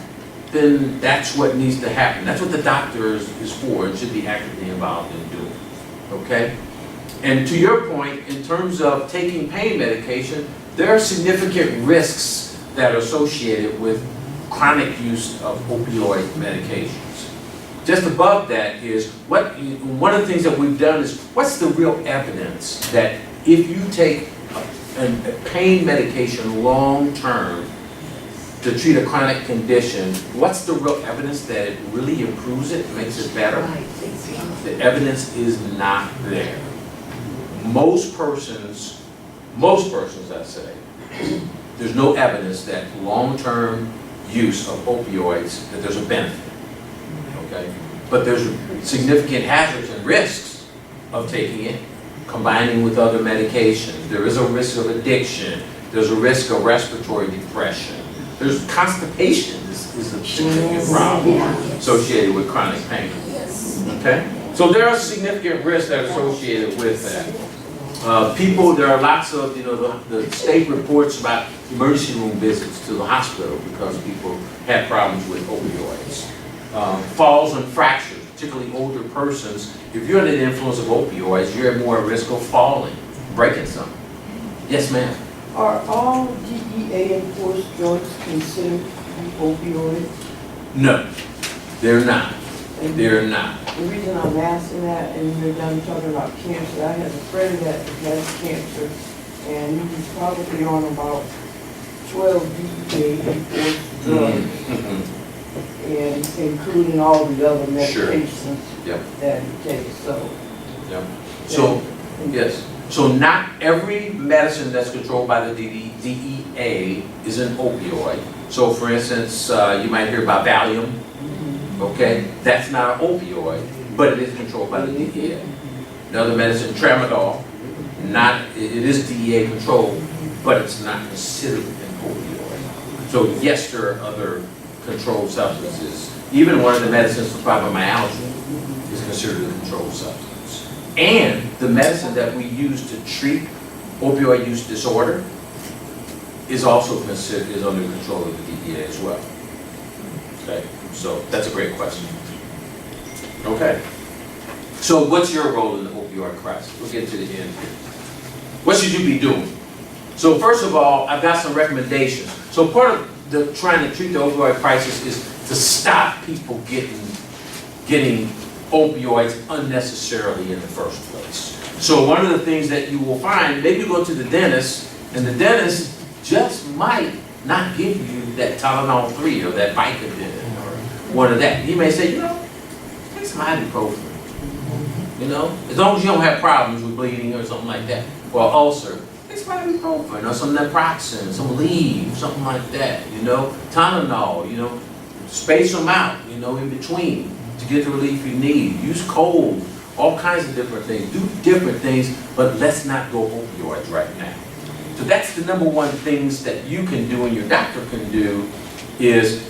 then that's what needs to happen. That's what the doctor is for and should be actively involved in doing, okay? And to your point, in terms of taking pain medication, there are significant risks that are associated with chronic use of opioid medications. Just above that is, one of the things that we've done is, what's the real evidence that if you take a pain medication long-term to treat a chronic condition, what's the real evidence that it really improves it, makes it better? The evidence is not there. Most persons, I say, there's no evidence that long-term use of opioids, that there's a benefit, okay? But there's significant hazards and risks of taking it, combining with other medications. There is a risk of addiction. There's a risk of respiratory depression. There's constipation is a significant problem associated with chronic pain. Okay? So there are significant risks that are associated with that. There are lots of, the state reports about emergency room visits to the hospital because people have problems with opioids. Falls and fractures, particularly older persons. If you're under the influence of opioids, you're at more risk of falling, breaking something. Yes, ma'am. Are all DEA-enforced drugs considered opioids? No, they're not. They're not. The reason I'm asking that, and you're done talking about cancer, I have a friend that has cancer, and he was probably on about 12 DEA-enforced drugs, and including all the other medications that he takes. So, yes. So not every medicine that's controlled by the DEA is an opioid. So for instance, you might hear about Valium, okay? That's not an opioid, but it is controlled by the DEA. Another medicine, Tramadol, it is DEA controlled, but it's not considered an opioid. So yes, there are other controlled substances. Even one of the medicines for fibromyalgia is considered a controlled substance. And the medicine that we use to treat opioid use disorder is also is under control of the DEA as well. Okay, so that's a great question. Okay, so what's your role in the opioid crisis? We'll get to the end here. What should you be doing? So first of all, I've got some recommendations. So part of trying to treat the opioid crisis is to stop people getting opioids unnecessarily in the first place. So one of the things that you will find, maybe you go to the dentist, and the dentist just might not give you that Tylenol 3 or that Vicodin or one of that. He may say, you know, take some ibuprofen. You know, as long as you don't have problems with bleeding or something like that, or ulcer, take some ibuprofen or some naproxen, some Aleve, something like that. You know, Tylenol. You know, space them out. You know, in between to get the relief you need. Use cold. All kinds of different things. Do different things, but let's not go opioids right now. So that's the number one things that you can do and your doctor can do is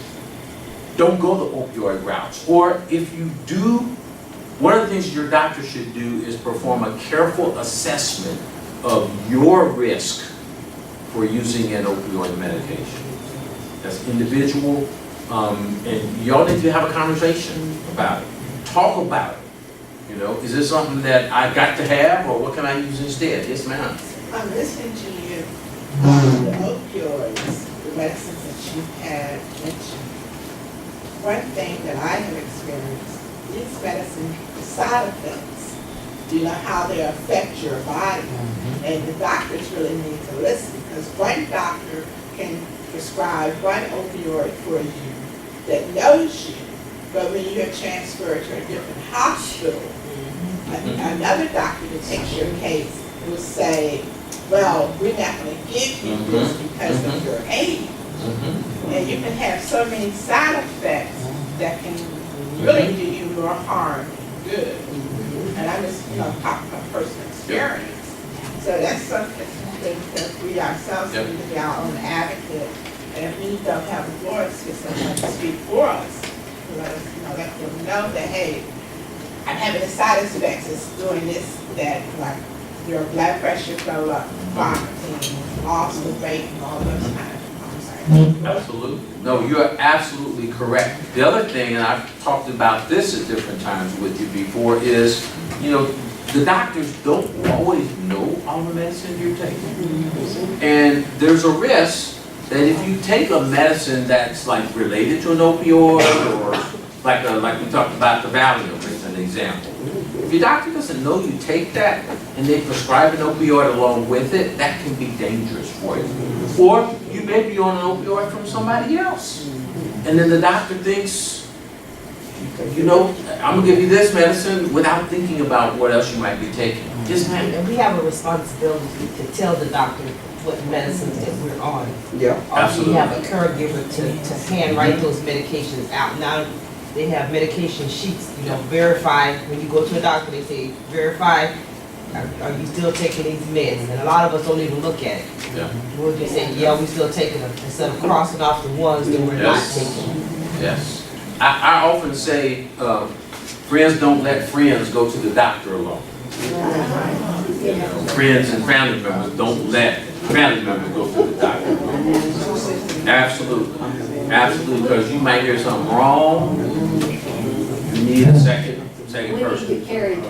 don't go the opioid routes. Or if you do, one of the things your doctor should do is perform a careful assessment of your risk for using an opioid medication. That's individual, and y'all need to have a conversation about it. Talk about it. You know, is this something that I got to have, or what can I use instead? Yes, ma'am. I'm listening to you on the opioids, the medicines that you had mentioned. One thing that I have experienced, these medicines, the side effects, you know, how they affect your body. And the doctors really need to listen, because one doctor can prescribe one opioid for you that knows you, but when you get transferred to a different hospital, another doctor that takes your case will say, well, we're not going to give you this because of your age. And you can have so many side effects that can really do you more harm than good. And I'm just, you know, talking from personal experience. So that's something that we ourselves need to be our own advocate. And if we don't have a voice, get someone to speak for us, to let us, you know, let them know that, hey, I'm having a side effects, it's doing this, that, like your blood pressure go up, vomiting, loss of weight, and all those kind of things. Absolutely. No, you're absolutely correct. The other thing, and I've talked about this at different times with you before, is, you know, the doctors don't always know all the medicine you're taking. And there's a risk that if you take a medicine that's like related to an opioid, or like we talked about the Valium as an example. If your doctor doesn't know you take that and they prescribe an opioid along with it, that can be dangerous for you. Or you may be on an opioid from somebody else. And then the doctor thinks, you know, I'm gonna give you this medicine without thinking about what else you might be taking. Yes, ma'am. And we have a responsibility to tell the doctor what medicines that we're on. Yeah. Also, we have a caregiver to handwrite those medications out. Now, they have medication sheets, you know, verify, when you go to a doctor, they say, verify, are you still taking these meds? And a lot of us don't even look at it. Yeah. We'll just say, yeah, we're still taking them, instead of crossing off the ones that we're not Yes. taking. Yes. I often say, friends don't let friends go to the doctor alone. You know, friends and family members don't let family members go to the doctor alone. Absolutely. Absolutely, because you might hear something wrong. You need a second We need person. to carry the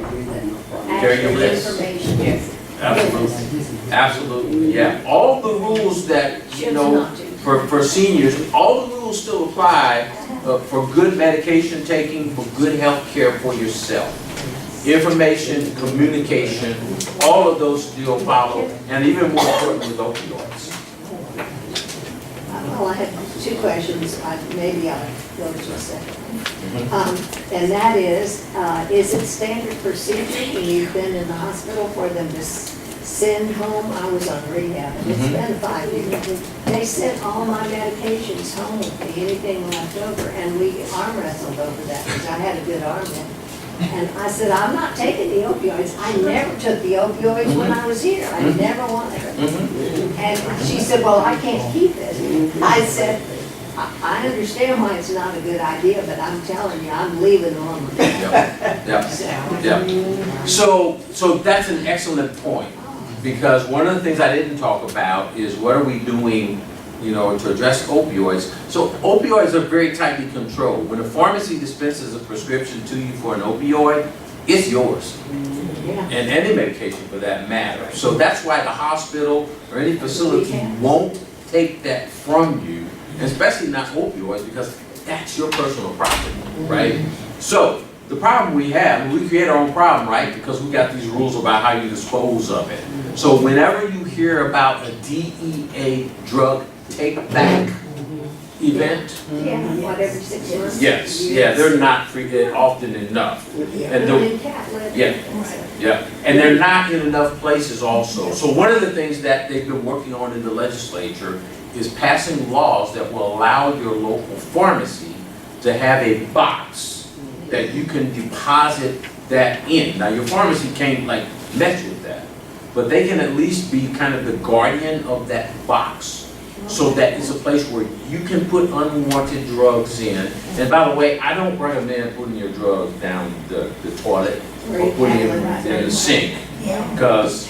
Carry your accurate list. information. Yes. Absolutely. Absolutely, yeah. All the rules that, you Choose know, not to. for seniors, all the rules still apply for good medication taking, for good health care for yourself. Information, communication, all of those still follow, and even more important with opioids. Well, I have two questions. Maybe I'll go to a second. And that is it standard procedure when you've been in the hospital for them to send home? I was on rehab, and it's been 5 years. They sent all my medications home, anything left over, and we arm wrestled over that because I had a good arm then. And I said, I'm not taking the opioids. I never took the opioids when I was here. I never wanted them. And she said, well, I can't keep it. I said, I understand why it's not a good idea, but I'm telling you, I'm leaving on the Yep. So that's an excellent point, because one of the things I didn't talk about is what are we doing, you know, to address opioids. So opioids are very tightly controlled. When a pharmacy dispenses a prescription to you for an opioid, it's yours. And any medication for that matter. So that's why the hospital or any facility won't take that from you, especially not opioids, because that's your personal property, right? So the problem we have, we create our own problem, right? Because we got these rules about how you dispose of it. So whenever you hear about a DEA drug take-back event? Yeah, whatever 6 months. Yes, yeah, they're not often enough. And the- Yeah. Yeah, and they're not in enough places also. So one of the things that they've been working on in the legislature is passing laws that will allow your local pharmacy to have a box that you can deposit that in. Now, your pharmacy can't like mess with that, but they can at least be kind of the guardian of that box, so that it's a place where you can put unwanted drugs in. And by the way, I don't recommend putting your drugs down the toilet or putting it in the sink, because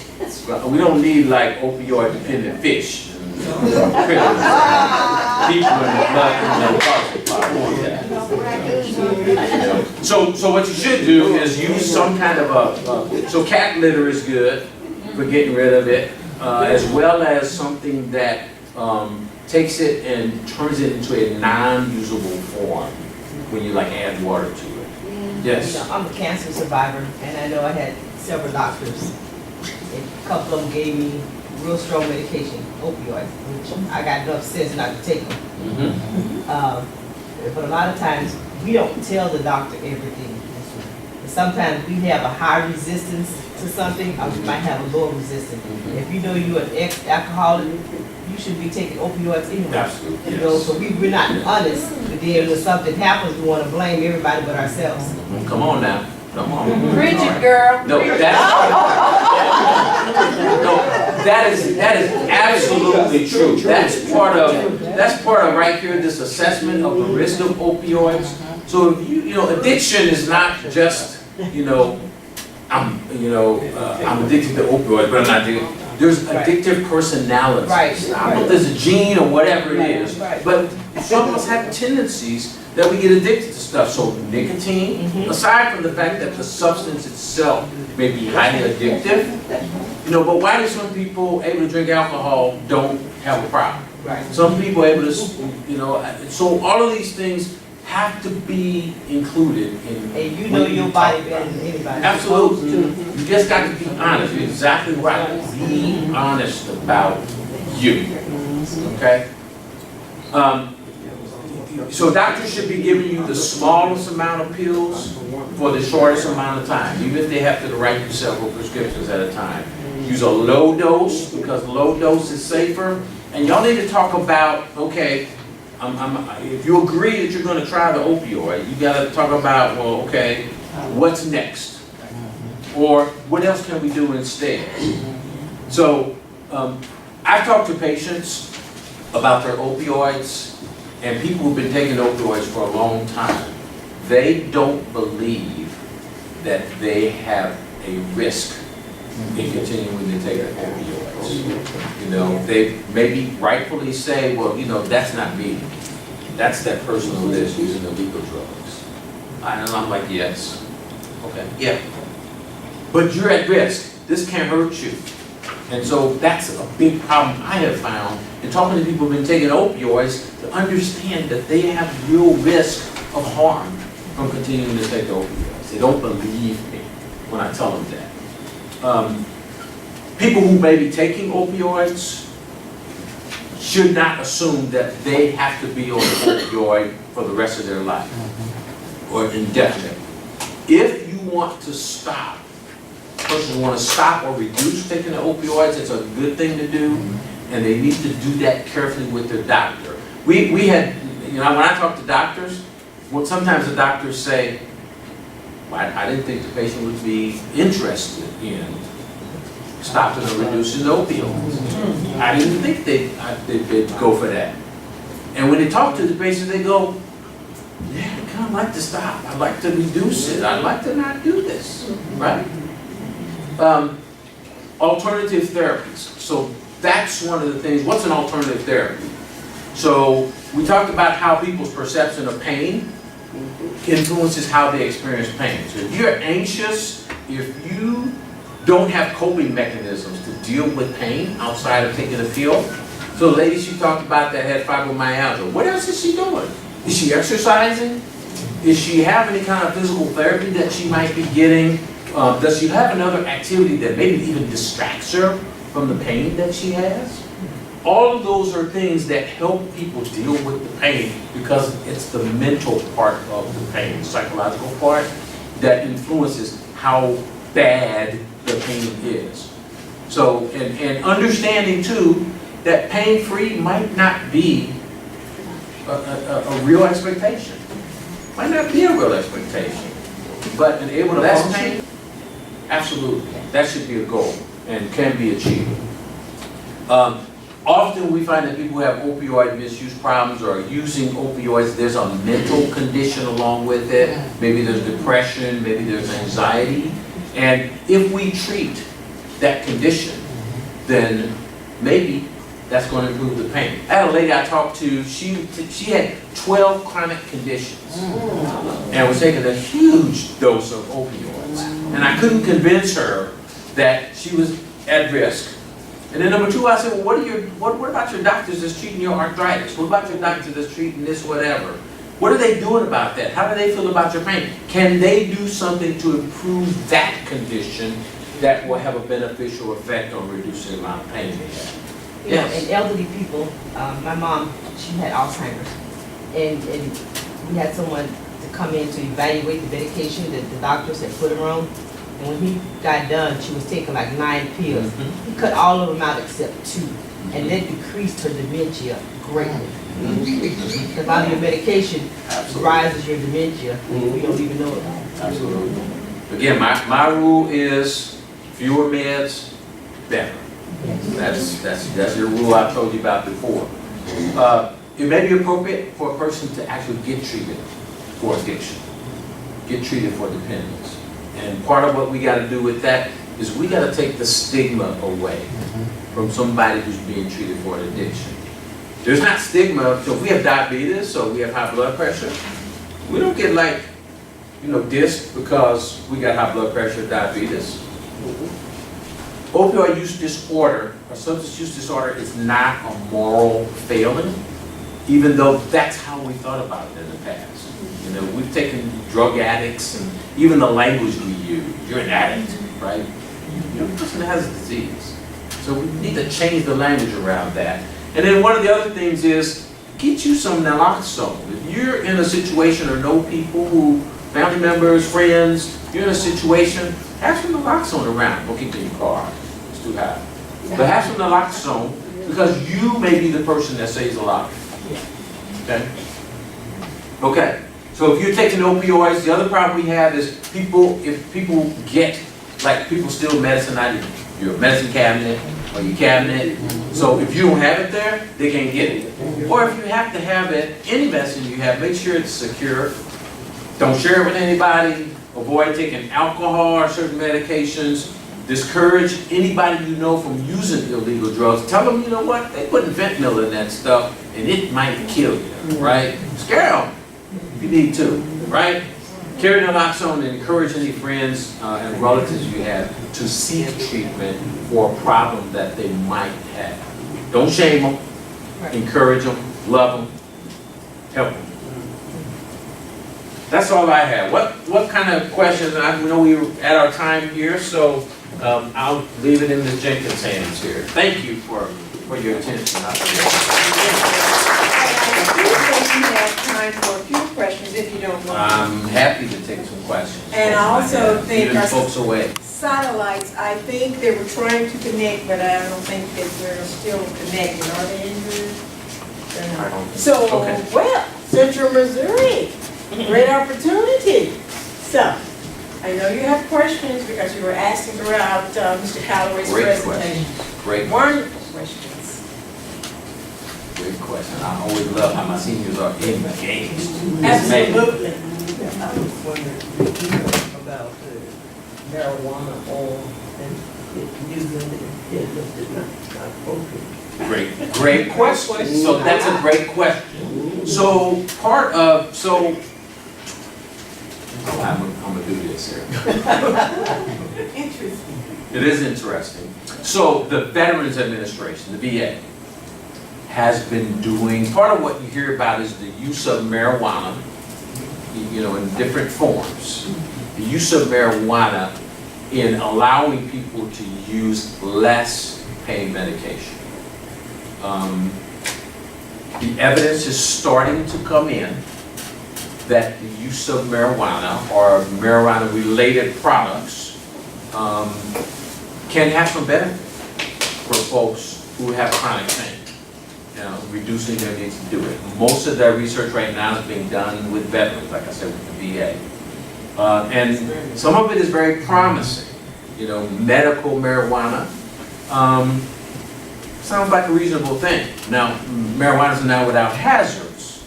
we don't need like opioid dependent fish. People in the blood and the So what you should do is use some kind of so cat litter is good for getting rid of it, as well as something that takes it and turns it into a non-usable form when you like add water to it. Yes. You know, I'm a cancer survivor, and I know I had several doctors. A couple of them gave me real strong medication, opioids, which I got enough sense not to take them. But a lot of times, we don't tell the doctor everything. Sometimes we have a high resistance to something, or we might have a low resistance. If you know you're an ex-alcoholic, you should be taking opioids anyway. Absolutely, You know, yes. so we're not honest, but then when something happens, we want to blame everybody but ourselves. Come on now, come on. Preach it, girl. No, that is absolutely true. That's part of right here, this assessment of the risk of opioids. So if you know, addiction is not just, I'm addicted to opioids, but I'm not addicted. There's addictive personalities. Right. I don't know if there's a gene or whatever it is, Right. but some of us have tendencies that we get addicted to stuff. So nicotine, aside from the fact that the substance itself may be highly addictive, but why do some people able to drink alcohol don't have a problem? Right. Some people able to, so all of these things have to be included in. And you know your body better than anybody. Absolutely. You just got to be honest. You're exactly right. Be honest about you. Okay? So doctors should be giving you the smallest amount of pills for the shortest amount of time, even if they have to write you several prescriptions at a time. Use a low dose, because low dose is safer. And y'all need to talk about, okay, if you agree that you're going to try the opioid, you got to talk about, well, okay, what's next? Or what else can we do instead? So I've talked to patients about their opioids, and people who've been taking opioids for a long time. They don't believe that they have a risk in continuing to take opioids. They maybe rightfully say, well, that's not me. That's that person who is using illegal drugs. And I'm like, yes. Okay, yeah. But you're at risk. This can't hurt you. And so that's a big problem I have found in talking to people who've been taking opioids, to understand that they have real risk of harm from continuing to take opioids. They don't believe me when I tell them that. People who may be taking opioids should not assume that they have to be on an opioid for the rest of their life or indefinitely. If you want to stop, persons want to stop or reduce taking the opioids, it's a good thing to do, and they need to do that carefully with their doctor. We had, when I talk to doctors, sometimes the doctors say, well, I didn't think the patient would be interested in stopping or reducing the opioids. I didn't think they'd go for that. And when they talk to the patient, they go, yeah, I kind of like to stop. I'd like to reduce it. I'd like to not do this, right? Alternative therapies. So that's one of the things. What's an alternative therapy? So we talked about how people's perception of pain influences how they experience pain. So if you're anxious, if you don't have coping mechanisms to deal with pain outside of taking a pill. So the lady she talked about that had fibromyalgia, what else is she doing? Is she exercising? Is she having any kind of physical therapy that she might be getting? Does she have another activity that maybe even distracts her from the pain that she has. All of those are things that help people deal with the pain because it's the mental part of the pain, the psychological part that influences how bad the pain is. So, and understanding too, that pain-free might not be a real expectation. Might not be a real expectation. But being able to function, absolutely. That should be a goal and can be achieved. Often we find that people who have opioid misuse problems or are using opioids, there's a mental condition along with it. Maybe there's depression, maybe there's anxiety. And if we treat that condition, then maybe that's going to improve the pain. I had a lady I talked to, she had 12 chronic conditions and was taking a huge dose of opioids. And I couldn't convince her that she was at risk. And then number two, I said, well, what about your doctors that's treating your arthritis? What about your doctor that's treating this whatever? What are they doing about that? How do they feel about your pain? Can they do something to improve that condition that will have a beneficial effect on reducing the amount of pain they have? You know, and elderly people, my mom, she had Alzheimer's, and we had someone to come in to evaluate the medication that the doctors had put her on. And when he got done, she was taking like 9 pills. He cut all of them out except 2, and that decreased her dementia greatly. Because a lot of your medication rises your dementia, you don't even know it. Absolutely. Again, my rule is fewer meds, better. That's your rule I told you about before. It may be appropriate for a person to actually get treated for addiction, get treated for dependence. And part of what we got to do with that is we got to take the stigma away from somebody who's being treated for an addiction. There's not stigma, so if we have diabetes or we have high blood pressure, we don't get like, dissed because we got high blood pressure or diabetes. Opioid use disorder, or substance use disorder, is not a moral failing, even though that's how we thought about it in the past. We've taken drug addicts and even the language we use. You're an addict, right? You're a person that has a disease. So we need to change the language around that. And then one of the other things is get you some naloxone. If you're in a situation or know people who, family members, friends, you're in a situation, have some naloxone around. Don't keep it in your car. It's too high. But have some naloxone because you may be the person that saves a life. Okay? Okay. So if you're taking opioids, the other problem we have is if people steal medicine out of your medicine cabinet or your cabinet. So if you don't have it there, they can't get it. Or if you have to have it, any medicine you have, make sure it's secure. Don't share it with anybody. Avoid taking alcohol or certain medications. Discourage anybody you know from using illegal drugs. Tell them, you know what, they putting fentanyl in that stuff and it might kill you, right? Scare them. If you need to, right? Carry naloxone and encourage any friends and relatives you have to seek treatment for a problem that they might have. Don't shame them, encourage them, love them, help them. That's all I have. What kind of questions? I know we're at our time here, so I'll leave it in Ms. Jenkins' hands here. Thank you for your attention. We have time for a few questions if you don't mind. I'm happy to take some questions. And I also think our folks away. Satellites, I think they were trying to connect, but I don't think that we're still connected. Are they in here? They're not. So, Okay. well, Central Missouri, great opportunity. So, I know you have questions because you were asking throughout Mr. Calloway's presentation. Great. Wonderful questions. Great question. I always love how my seniors are engaged. Absolutely. I was wondering about marijuana oil and using it listed not opiate. Great question. So that's a great question. So I'm gonna do this here. Interesting. It is interesting. So the Veterans Administration, the VA, has been doing, part of what you hear about is the use of marijuana, in different forms. The use of marijuana in allowing people to use less pain medication. The evidence is starting to come in that the use of marijuana or marijuana-related products can have some benefit for folks who have chronic pain. You know, reducing their need to do it. Most of that research right now is being done with veterans, like I said, with the VA. And some of it is very promising. You know, medical marijuana sounds like a reasonable thing. Now, marijuana is now without hazards,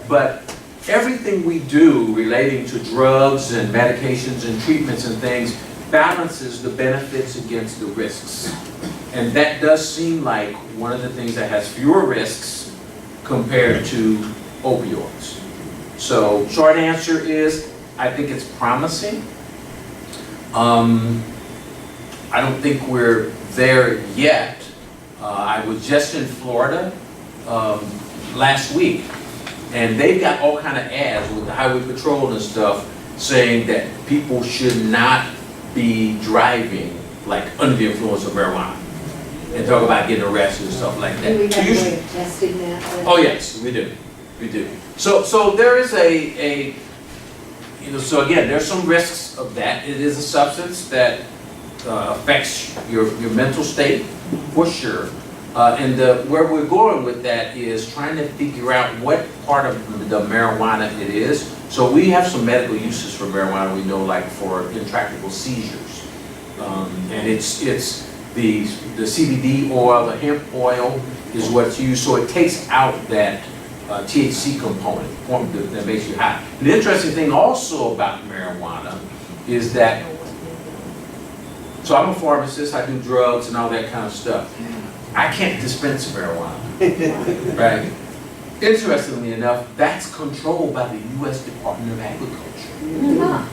but everything we do relating to drugs and medications and treatments and things balances the benefits against the risks. And that does seem like one of the things that has fewer risks compared to opioids. So, short answer is, I think it's promising. I don't think we're there yet. I was just in Florida last week, and they've got all kind of ads with the highway patrol and stuff saying that people should not be driving like under the influence of marijuana, and talk about getting arrested and stuff like that. Do we So have you a should- way of testing that? Oh yes, we do. We do. So there is a you know, so again, there's some risks of that. It is a substance that affects your mental state, for sure. And where we're going with that is trying to figure out what part of the marijuana it is. So we have some medical uses for marijuana, we know, like for intractable seizures. And it's the CBD oil, the hemp oil is what's used, so it takes out that THC component that makes you high. And the interesting thing also about marijuana is that, so I'm a pharmacist, I do drugs and all that kind of stuff. I can't dispense marijuana, right? Interestingly enough, that's controlled by the U.S. Department of Agriculture.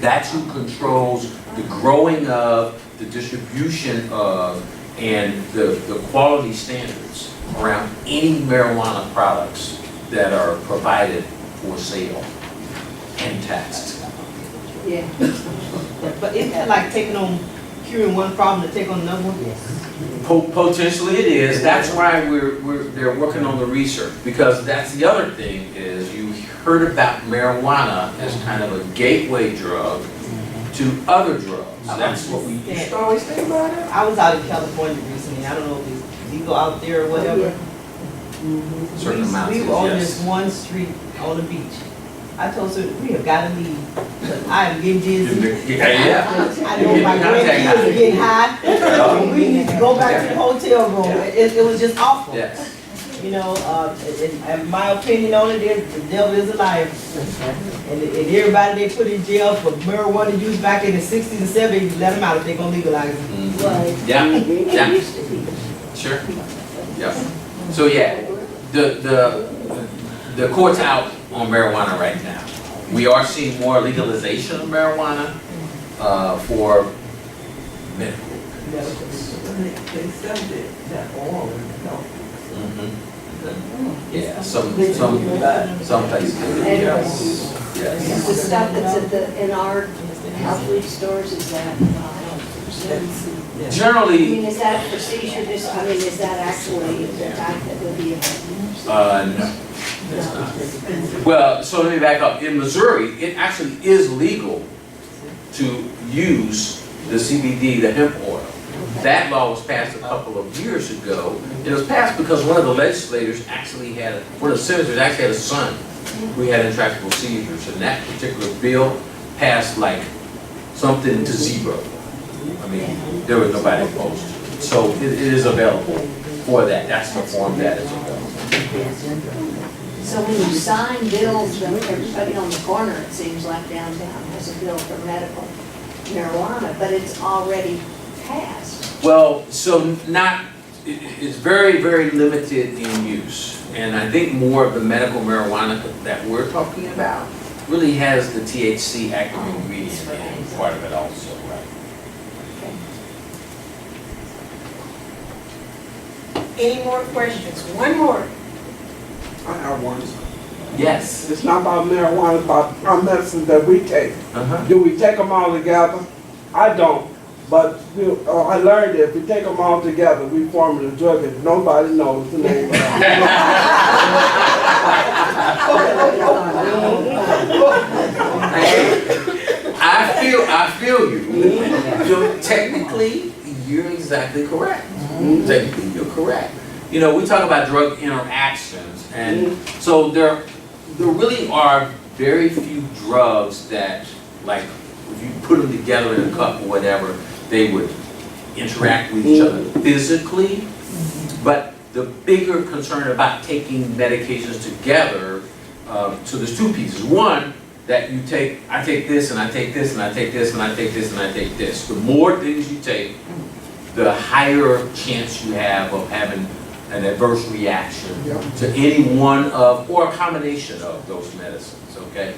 That's who controls the growing of, the distribution of, and the quality standards around any marijuana products that are provided for sale and taxed. Yeah. But isn't that like taking on, curing one problem to take on another one? Yes. Potentially it is. That's why they're working on the research, because that's the other thing is you heard about marijuana as kind of a gateway drug to other drugs. That's what we used to always think about it. I was out in California recently, I don't know if it's legal out there or whatever. Certain amounts, We were on yes. this one street on the beach. I told her, we have got to leave, because I am getting dizzy. Yeah. I know my grandkids are getting high. We need to go back to the hotel room. It was just awful. Yes. You know, and my opinion on it is, the devil is a liar. And everybody they put in jail for marijuana use back in the 60s and 70s, let them out if they're gonna legalize it. Mhm. Yeah, yeah, sure, yeah. So yeah, the court's out on marijuana right now. We are seeing more legalization of marijuana for medical. They sell that oil in the health. Yeah, some places do, yes, yes. The stuff that's in our health food stores, is that, I Generally, mean, is that for seizure, is that actually the type that would be? no, it's not. Well, so let me back up. In Missouri, it actually is legal to use the CBD, the hemp oil. That law was passed a couple of years ago. It was passed because one of the legislators actually had, one of the senators actually had a son who had intractable seizures, and that particular bill passed like something to zero. I mean, there was nobody opposed to it. So it is available for that. That's the form that is available. So when you sign bills, everybody on the corner, it seems like downtown has a bill for medical marijuana, but it's already passed. Well, so it's very, very limited in use. And I think more of the medical marijuana that we're talking about really has the THC active ingredient in part of it also, right? Any more questions? One more. I have one. Yes. It's not about marijuana, it's about our medicine that we take. Uh-huh. Do we take them all together? I don't. But I learned that if we take them all together, we form a drug that nobody knows the name of. I feel you. So technically, you're exactly correct. Technically, you're correct. You know, we talk about drug interactions, and so there really are very few drugs that, like, if you put them together in a cup or whatever, they would interact with each other physically. But the bigger concern about taking medications together, so there's two pieces. One, that you take, I take this, and I take this, and I take this, and I take this, and I take this. The more things you take, the higher chance you have of having an adverse reaction to any one of, or a combination of those medicines, okay?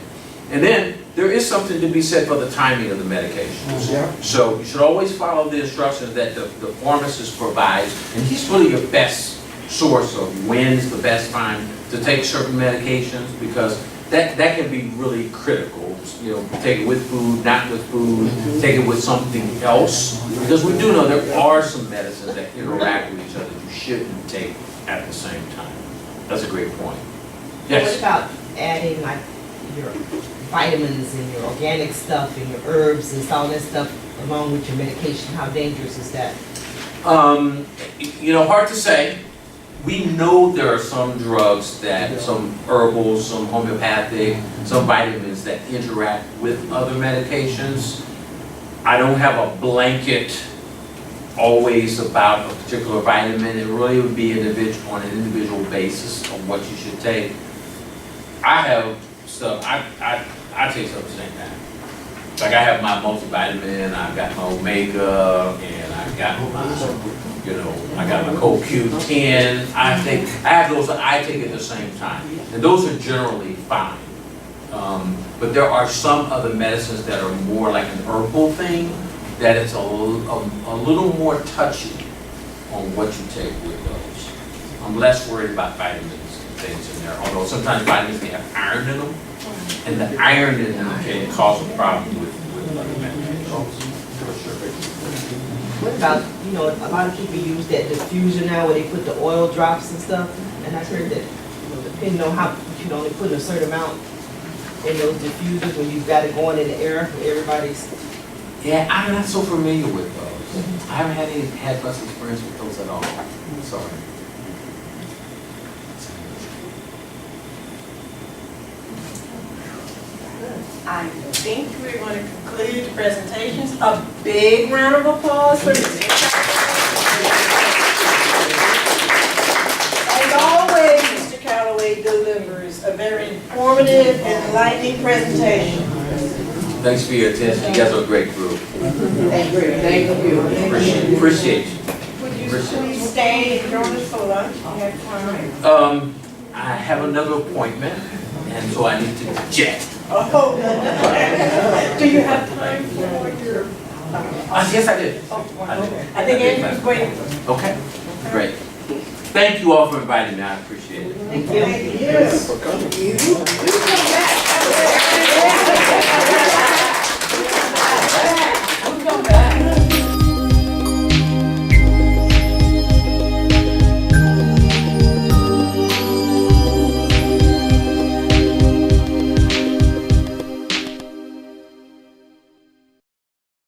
And then there is something to be said for the timing of the medications. So you should always follow the instructions that the pharmacist provides, and he's really your best source of when's the best time to take certain medications, because that can be really critical. You know, take it with food, not with food, take it with something else. Because we do know there are some medicines that interact with each other you shouldn't take at the same time. That's a great point. What Yes? about adding like your vitamins and your organic stuff and your herbs and all that stuff along with your medication? How dangerous is that? You know, hard to say. We know there are some drugs that, some herbals, some homeopathic, some vitamins that interact with other medications. I don't have a blanket always about a particular vitamin. It really would be on an individual basis of what you should take. I have stuff, I take stuff at the same time. Like I have my multivitamin, I've got my omega, and I've got my, you know, I got my CoQ10. I have those that I take at the same time. And those are generally fine. But there are some other medicines that are more like an herbal thing, that it's a little more touchy on what you take with those. I'm less worried about vitamins and things in there, although sometimes vitamins may have iron in them, and the iron in them can cause a problem with other medications. What about, you know, a lot of people use that diffuser now where they put the oil drops and stuff, and I've heard that, you know, depending on how, you know, they put a certain amount in those diffusers when you've got it going in the air for everybody's. Yeah, I'm not so familiar with those. I haven't had much experience with those at all. Sorry. I think we're going to conclude the presentations. A big round of applause for Ms. As always, Mr. Calloway delivers a very informative and enlightening presentation. Thanks for your attention. You guys are a great group. Thank you. Appreciate you. Would you please stay and join us for lunch? You have time. I have another appointment, and so I need to jet. Oh, do you have time for your? Yes, I did. I think Andrew's waiting. Okay, great. Thank you all for inviting me. I appreciate it. Thank you. For coming.